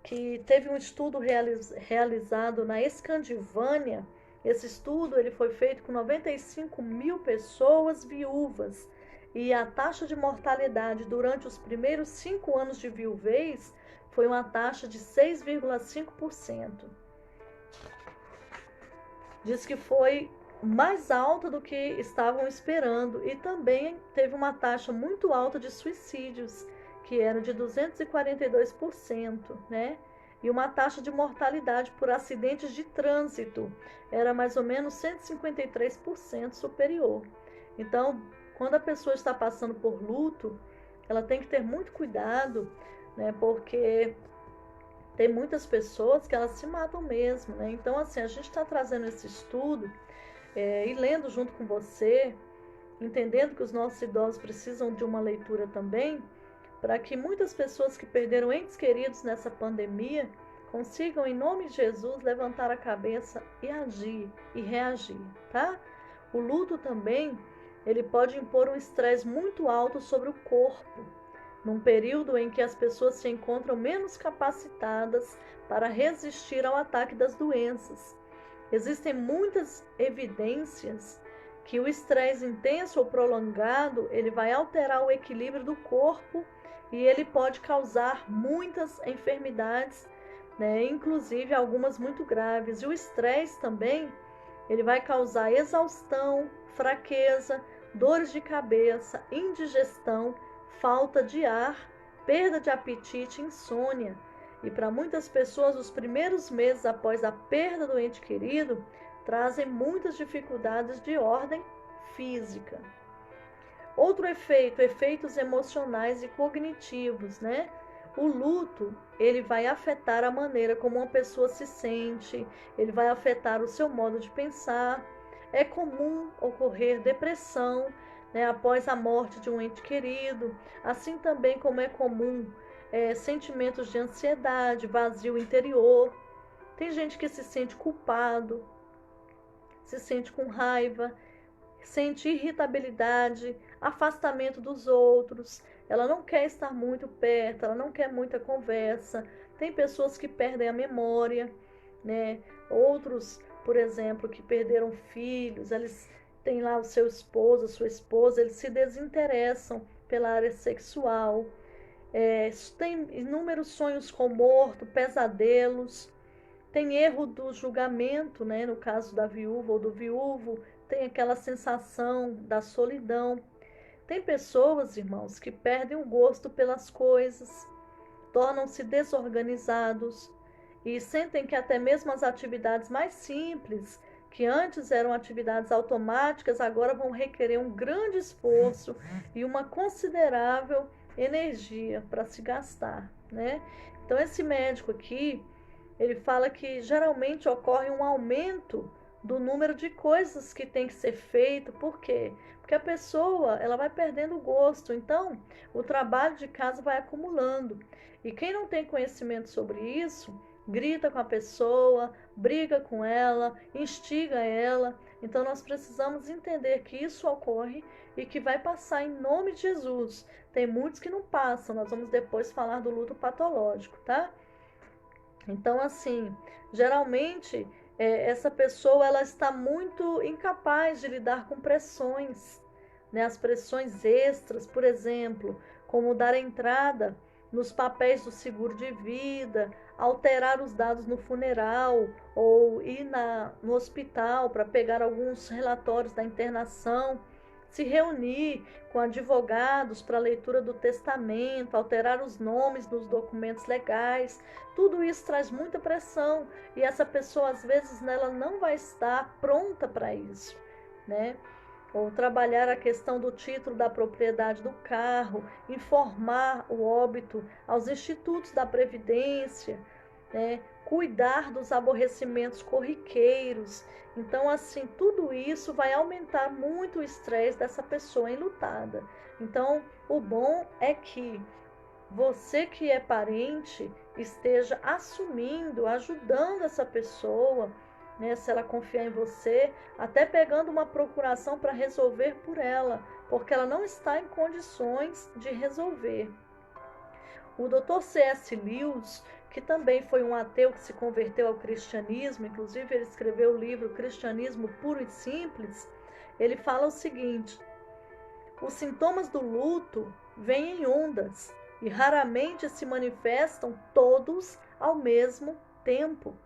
que teve um estudo realizado na Escandinâvia. Esse estudo ele foi feito com 95 mil pessoas viúvas e a taxa de mortalidade durante os primeiros 5 anos de viuvez foi uma taxa de 6,5%. Diz que foi mais alta do que estavam esperando e também teve uma taxa muito alta de suicídios, que era de 242%, né? E uma taxa de mortalidade por acidentes de trânsito era mais ou menos 153% superior. Então, quando a pessoa está passando por luto, ela tem que ter muito cuidado, né? Porque tem muitas pessoas que elas se matam mesmo, né? Então, assim, a gente está trazendo esse estudo e lendo junto com você, entendendo que os nossos idosos precisam de uma leitura também, para que muitas pessoas que perderam entes queridos nessa pandemia consigam, em nome de Jesus, levantar a cabeça e agir e reagir, tá? O luto também, ele pode impor um estresse muito alto sobre o corpo, num período em que as pessoas se encontram menos capacitadas para resistir ao ataque das doenças. Existem muitas evidências que o estresse intenso ou prolongado, ele vai alterar o equilíbrio do corpo e ele pode causar muitas enfermidades, né? Inclusive algumas muito graves. E o estresse também, ele vai causar exaustão, fraqueza, dores de cabeça, indigestão, falta de ar, perda de apetite, insônia. E para muitas pessoas, os primeiros meses após a perda do ente querido trazem muitas dificuldades de ordem física. Outro efeito, efeitos emocionais e cognitivos, né? O luto, ele vai afetar a maneira como uma pessoa se sente, ele vai afetar o seu modo de pensar. É comum ocorrer depressão, né, após a morte de um ente querido, assim também como é comum sentimentos de ansiedade, vazio interior. Tem gente que se sente culpado, se sente com raiva, sente irritabilidade, afastamento dos outros, ela não quer estar muito perto, ela não quer muita conversa. Tem pessoas que perdem a memória, né? Outros, por exemplo, que perderam filhos, eles têm lá o seu esposo, a sua esposa, eles se desinteressam pela área sexual. Tem inúmeros sonhos com morto, pesadelos. Tem erro do julgamento, né? No caso da viúva ou do viúvo, tem aquela sensação da solidão. Tem pessoas, irmãos, que perdem o gosto pelas coisas, tornam-se desorganizados e sentem que até mesmo as atividades mais simples, que antes eram atividades automáticas, agora vão requerer um grande esforço e uma considerável energia para se gastar, né? Então esse médico aqui, ele fala que geralmente ocorre um aumento do número de coisas que tem que ser feito. Por quê? Porque a pessoa, ela vai perdendo o gosto. Então, o trabalho de casa vai acumulando. E quem não tem conhecimento sobre isso, grita com a pessoa, briga com ela, instiga ela. Então, nós precisamos entender que isso ocorre e que vai passar em nome de Jesus. Tem muitos que não passam. Nós vamos depois falar do luto patológico, tá? Então, assim, geralmente essa pessoa ela está muito incapaz de lidar com pressões, né? As pressões extras, por exemplo, como dar entrada nos papéis do seguro de vida, alterar os dados no funeral ou ir no hospital para pegar alguns relatórios da internação, se reunir com advogados para a leitura do testamento, alterar os nomes nos documentos legais. Tudo isso traz muita pressão e essa pessoa, às vezes, ela não vai estar pronta para isso, né? Ou trabalhar a questão do título da propriedade do carro, informar o óbito aos institutos da Previdência, né? Cuidar dos aborrecimentos corriqueiros. Então, assim, tudo isso vai aumentar muito o estresse dessa pessoa enlutada. Então, o bom é que você que é parente esteja assumindo, ajudando essa pessoa, né, se ela confiar em você, até pegando uma procuração para resolver por ela, porque ela não está em condições de resolver. O Dr. C.S. Lewis, que também foi um ateu que se converteu ao cristianismo, inclusive ele escreveu o livro Cristianismo Puro e Simples, ele fala o seguinte: os sintomas do luto vêm em ondas e raramente se manifestam todos ao mesmo tempo.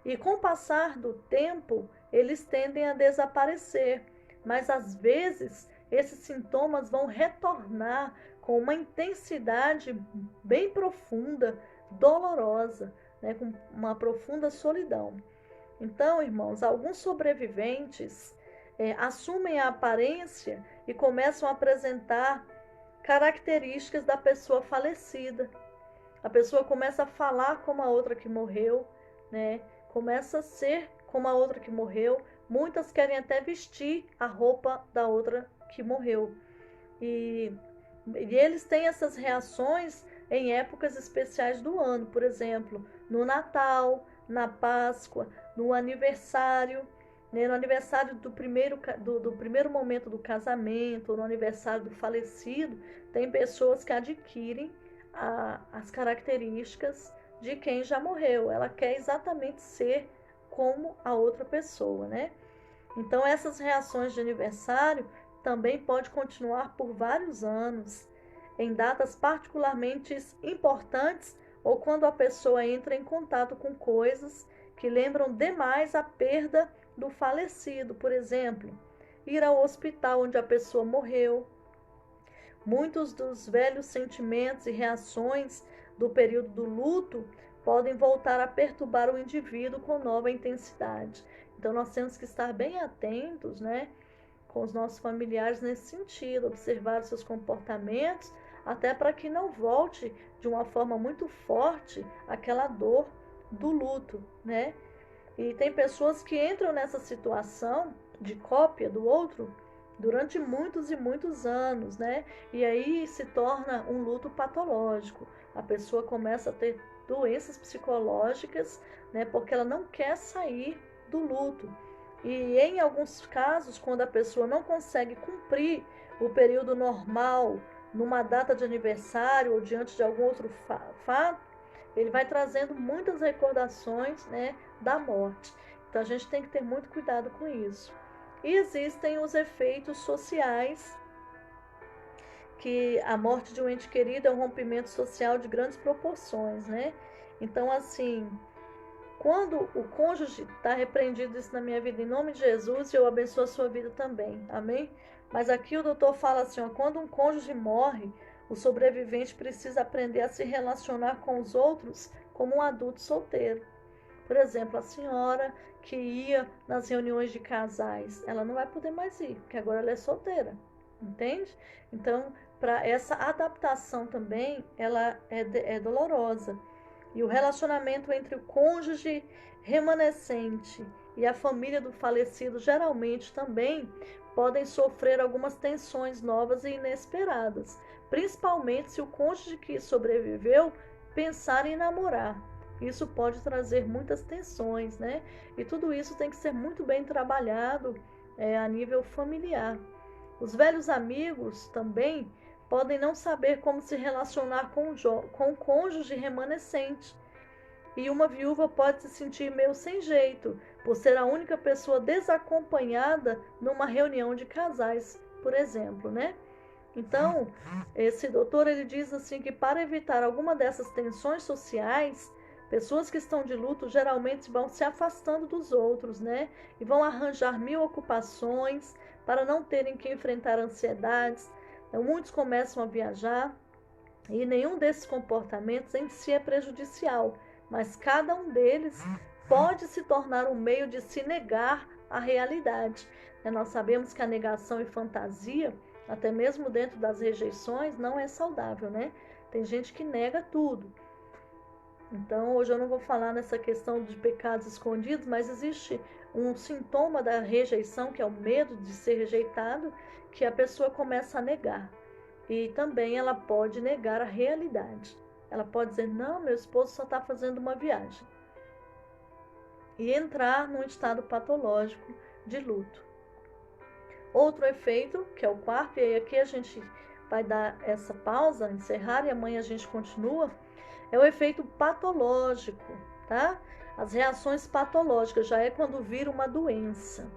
E com o passar do tempo, eles tendem a desaparecer, mas às vezes esses sintomas vão retornar com uma intensidade bem profunda, dolorosa, né, com uma profunda solidão. Então, irmãos, alguns sobreviventes assumem a aparência e começam a apresentar características da pessoa falecida. A pessoa começa a falar como a outra que morreu, né? Começa a ser como a outra que morreu. Muitas querem até vestir a roupa da outra que morreu. E eles têm essas reações em épocas especiais do ano, por exemplo, no Natal, na Páscoa, no aniversário, né? No aniversário do primeiro momento do casamento, ou no aniversário do falecido, tem pessoas que adquirem as características de quem já morreu. Ela quer exatamente ser como a outra pessoa, né? Então, essas reações de aniversário também pode continuar por vários anos, em datas particularmente importantes ou quando a pessoa entra em contato com coisas que lembram demais a perda do falecido. Por exemplo, ir ao hospital onde a pessoa morreu. Muitos dos velhos sentimentos e reações do período do luto podem voltar a perturbar o indivíduo com nova intensidade. Então, nós temos que estar bem atentos, né, com os nossos familiares nesse sentido, observar os seus comportamentos, até para que não volte de uma forma muito forte aquela dor do luto, né? E tem pessoas que entram nessa situação de cópia do outro durante muitos e muitos anos, né? E aí se torna um luto patológico. A pessoa começa a ter doenças psicológicas, né? Porque ela não quer sair do luto. E em alguns casos, quando a pessoa não consegue cumprir o período normal numa data de aniversário ou diante de algum outro fato, ele vai trazendo muitas recordações, né, da morte. Então a gente tem que ter muito cuidado com isso. E existem os efeitos sociais, que a morte de um ente querido é um rompimento social de grandes proporções, né? Então, assim, quando o cônjuge está repreendido isso na minha vida, em nome de Jesus, eu abençoo a sua vida também, amém? Mas aqui o doutor fala assim, ó, quando um cônjuge morre, o sobrevivente precisa aprender a se relacionar com os outros como um adulto solteiro. Por exemplo, a senhora que ia nas reuniões de casais, ela não vai poder mais ir, porque agora ela é solteira, entende? Então, para essa adaptação também, ela é dolorosa. E o relacionamento entre o cônjuge remanescente e a família do falecido geralmente também podem sofrer algumas tensões novas e inesperadas, principalmente se o cônjuge que sobreviveu pensar em namorar. Isso pode trazer muitas tensões, né? E tudo isso tem que ser muito bem trabalhado a nível familiar. Os velhos amigos também podem não saber como se relacionar com o cônjuge remanescente. E uma viúva pode se sentir meio sem jeito, por ser a única pessoa desacompanhada numa reunião de casais, por exemplo, né? Então, esse doutor ele diz assim que para evitar alguma dessas tensões sociais, pessoas que estão de luto geralmente vão se afastando dos outros, né? E vão arranjar mil ocupações para não terem que enfrentar ansiedades. Então, muitos começam a viajar e nenhum desses comportamentos em si é prejudicial, mas cada um deles pode se tornar um meio de se negar à realidade. Nós sabemos que a negação e fantasia, até mesmo dentro das rejeições, não é saudável, né? Tem gente que nega tudo. Então, hoje eu não vou falar nessa questão de pecados escondidos, mas existe um sintoma da rejeição, que é o medo de ser rejeitado, que a pessoa começa a negar. E também ela pode negar a realidade. Ela pode dizer, não, meu esposo só está fazendo uma viagem. E entrar num estado patológico de luto. Outro efeito, que é o quarto, e aí aqui a gente vai dar essa pausa, encerrar, e amanhã a gente continua, é o efeito patológico, tá? As reações patológicas já é quando vira uma doença.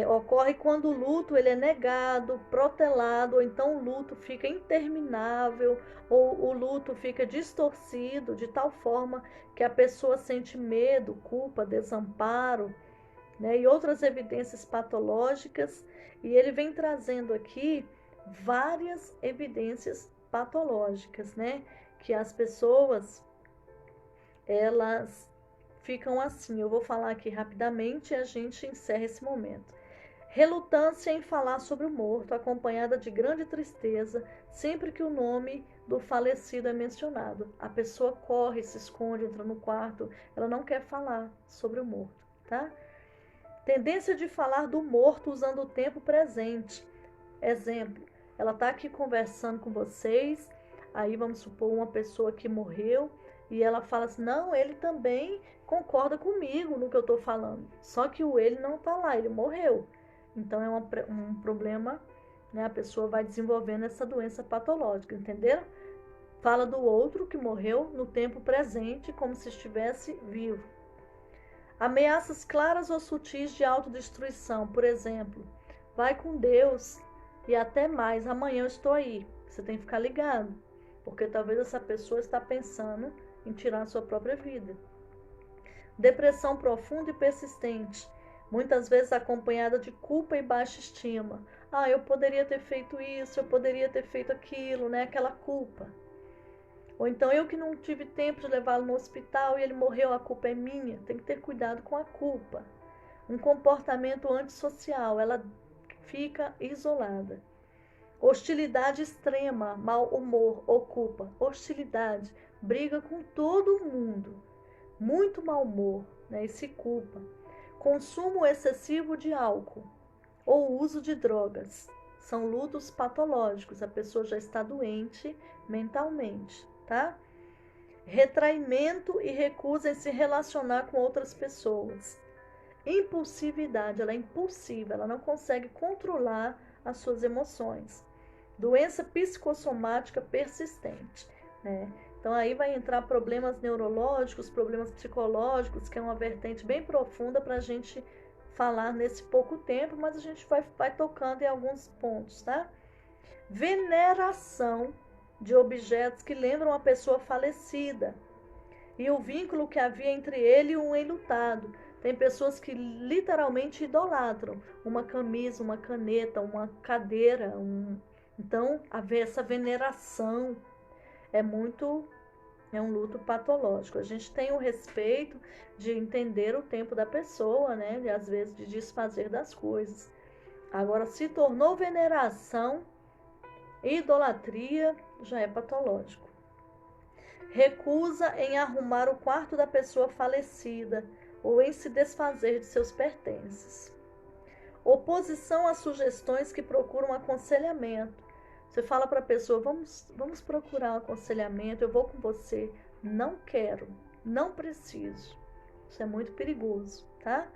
Ocorre quando o luto ele é negado, protelado, ou então o luto fica interminável, ou o luto fica distorcido de tal forma que a pessoa sente medo, culpa, desamparo, né, e outras evidências patológicas. E ele vem trazendo aqui várias evidências patológicas, né, que as pessoas elas ficam assim. Eu vou falar aqui rapidamente e a gente encerra esse momento. Relutância em falar sobre o morto, acompanhada de grande tristeza, sempre que o nome do falecido é mencionado. A pessoa corre, se esconde, entra no quarto, ela não quer falar sobre o morto, tá? Tendência de falar do morto usando o tempo presente. Exemplo, ela está aqui conversando com vocês, aí vamos supor uma pessoa que morreu, E ela fala assim, não, ele também concorda comigo no que eu estou falando. Só que o ele não está lá, ele morreu. Então é um problema, né? A pessoa vai desenvolvendo essa doença patológica, entenderam? Fala do outro que morreu no tempo presente, como se estivesse vivo. Ameaças claras ou sutis de autodestruição, por exemplo, vai com Deus e até mais, amanhã eu estou aí. Você tem que ficar ligado, porque talvez essa pessoa está pensando em tirar a sua própria vida. Depressão profunda e persistente, muitas vezes acompanhada de culpa e baixa estima. Ah, eu poderia ter feito isso, eu poderia ter feito aquilo, né? Aquela culpa. Ou então eu que não tive tempo de levá-lo no hospital e ele morreu, a culpa é minha. Tem que ter cuidado com a culpa. Um comportamento antissocial, ela fica isolada. Hostilidade extrema, mau humor ou culpa. Hostilidade, briga com todo mundo. Muito mau humor, né? E se culpa. Consumo excessivo de álcool ou uso de drogas. São lutos patológicos, a pessoa já está doente mentalmente, tá? Retraimento e recusa em se relacionar com outras pessoas. Impulsividade, ela é impulsiva, ela não consegue controlar as suas emoções. Doença psicossomática persistente, né? Então aí vai entrar problemas neurológicos, problemas psicológicos, que é uma vertente bem profunda para a gente falar nesse pouco tempo, mas a gente vai tocando em alguns pontos, tá? Veneração de objetos que lembram a pessoa falecida e o vínculo que havia entre ele e um enlutado. Tem pessoas que literalmente idolatram uma camisa, uma caneta, uma cadeira. Então, essa veneração é um luto patológico. A gente tem o respeito de entender o tempo da pessoa, né? E às vezes de desfazer das coisas. Agora, se tornou veneração, idolatria, já é patológico. Recusa em arrumar o quarto da pessoa falecida ou em se desfazer de seus pertences. Oposição a sugestões que procuram aconselhamento. Você fala para a pessoa, vamos procurar um aconselhamento, eu vou com você. Não quero, não preciso. Isso é muito perigoso, tá?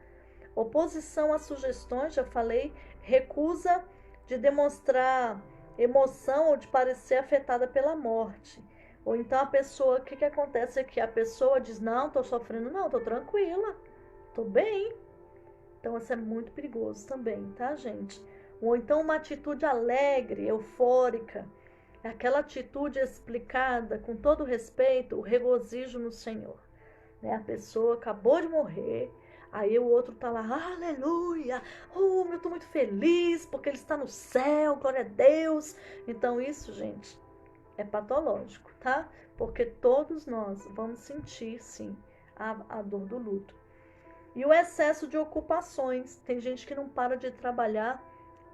Oposição a sugestões, já falei, recusa de demonstrar emoção ou de parecer afetada pela morte. Ou então a pessoa, o que acontece aqui? A pessoa diz, não, estou sofrendo, não, estou tranquila, estou bem. Então isso é muito perigoso também, tá, gente? Ou então uma atitude alegre, eufórica, aquela atitude explicada com todo respeito, o regozijo no Senhor. Né? A pessoa acabou de morrer, aí o outro tá lá, aleluia, eu estou muito feliz porque ele está no céu, glória a Deus. Então isso, gente, é patológico, tá? Porque todos nós vamos sentir, sim, a dor do luto. E o excesso de ocupações. Tem gente que não para de trabalhar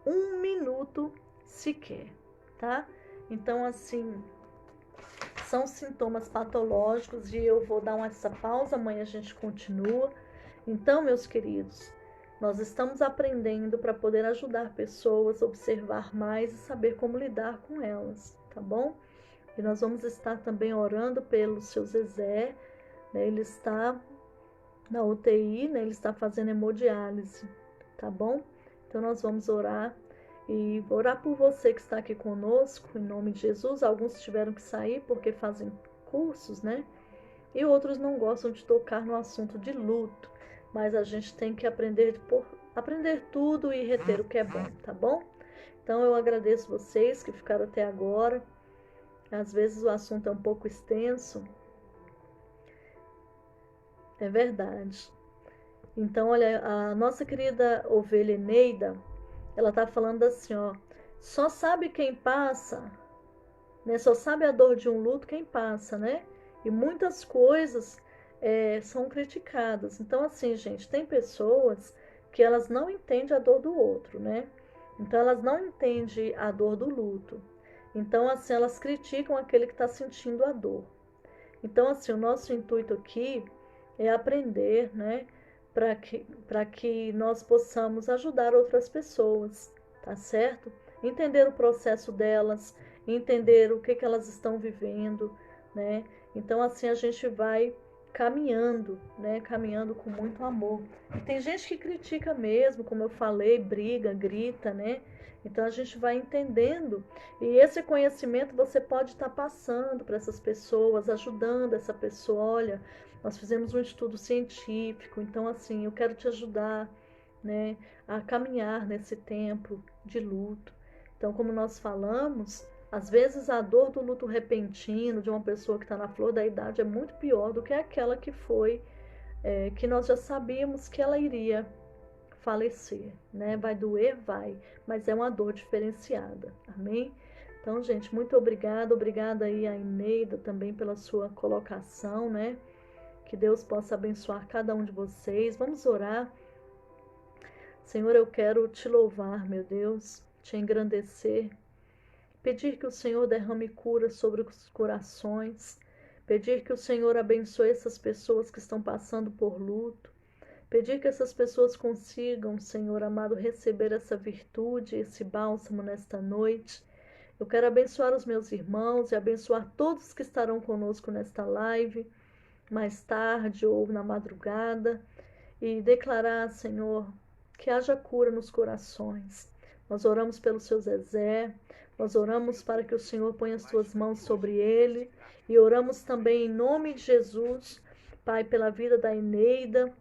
um minuto sequer, tá? Então, assim, são sintomas patológicos e eu vou dar essa pausa, amanhã a gente continua. Então, meus queridos, nós estamos aprendendo para poder ajudar pessoas a observar mais e saber como lidar com elas, tá bom? E nós vamos estar também orando pelo seu Zezé, né? Ele está na UTI, né? Ele está fazendo hemodiálise, tá bom? Então nós vamos orar e orar por você que está aqui conosco, em nome de Jesus. Alguns tiveram que sair porque fazem cursos, né? E outros não gostam de tocar no assunto de luto, mas a gente tem que aprender tudo e reter o que é bom, tá bom? Então eu agradeço vocês que ficaram até agora. Às vezes o assunto é um pouco extenso. É verdade. Então, olha, a nossa querida ovelha Eneida, ela tá falando assim, ó, só sabe quem passa, né? Só sabe a dor de um luto quem passa, né? E muitas coisas são criticadas. Então, assim, gente, tem pessoas que elas não entendem a dor do outro, né? Então, elas não entendem a dor do luto. Então, assim, elas criticam aquele que está sentindo a dor. Então, assim, o nosso intuito aqui é aprender, né? Para que nós possamos ajudar outras pessoas, tá certo? Entender o processo delas, entender o que elas estão vivendo, né? Então assim a gente vai caminhando, né? Caminhando com muito amor. E tem gente que critica mesmo, como eu falei, briga, grita, né? Então a gente vai entendendo. E esse conhecimento você pode estar passando para essas pessoas, ajudando essa pessoa. Olha, nós fizemos um estudo científico, então assim, eu quero te ajudar, né, a caminhar nesse tempo de luto. Então, como nós falamos, às vezes a dor do luto repentino de uma pessoa que está na flor da idade é muito pior do que aquela que foi, que nós já sabíamos que ela iria falecer, né? Vai doer, vai, mas é uma dor diferenciada, amém? Então, gente, muito obrigada aí a Eneida também pela sua colocação, né? Que Deus possa abençoar cada um de vocês. Vamos orar. Senhor, eu quero te louvar, meu Deus, te engrandecer, pedir que o Senhor derrame cura sobre os corações, pedir que o Senhor abençoe essas pessoas que estão passando por luto, pedir que essas pessoas consigam, Senhor amado, receber essa virtude, esse bálsamo nesta noite. Eu quero abençoar os meus irmãos e abençoar todos que estarão conosco nesta live, mais tarde ou na madrugada, e declarar, Senhor, que haja cura nos corações. Nós oramos pelo seu Zezé, nós oramos para que o Senhor ponha as suas mãos sobre ele, e oramos também em nome de Jesus, Pai, pela vida da Eneida,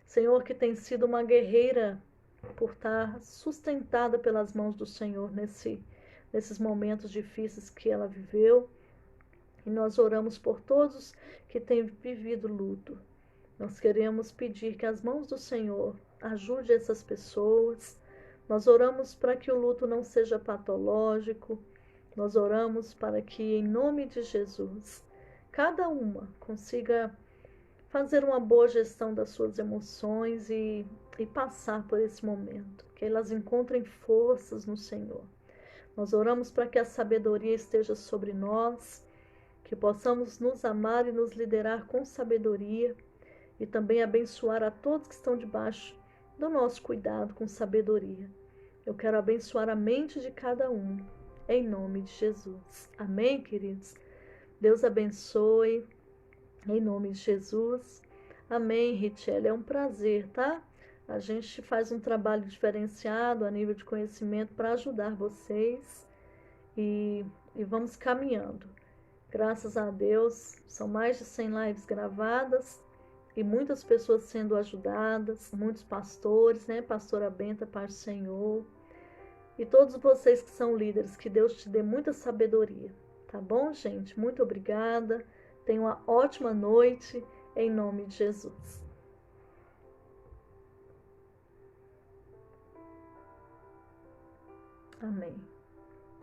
Senhor, que tem sido uma guerreira por estar sustentada pelas mãos do Senhor nesses momentos difíceis que ela viveu. E nós oramos por todos que têm vivido luto. Nós queremos pedir que as mãos do Senhor ajude essas pessoas. Nós oramos para que o luto não seja patológico. Nós oramos para que, em nome de Jesus, cada uma consiga fazer uma boa gestão das suas emoções e passar por esse momento. Que elas encontrem forças no Senhor. Nós oramos para que a sabedoria esteja sobre nós, que possamos nos amar e nos liderar com sabedoria, e também abençoar a todos que estão debaixo do nosso cuidado com sabedoria. Eu quero abençoar a mente de cada um, em nome de Jesus. Amém, queridos? Deus abençoe, em nome de Jesus. Amém, Richelle. É um prazer, tá? A gente faz um trabalho diferenciado a nível de conhecimento para ajudar vocês e vamos caminhando. Graças a Deus, são mais de 100 lives gravadas e muitas pessoas sendo ajudadas, muitos pastores, né? Pastora Benta, Paz do Senhor. E todos vocês que são líderes, que Deus te dê muita sabedoria. Tá bom, gente? Muito obrigada. Tenha uma ótima noite, em nome de Jesus. Amém.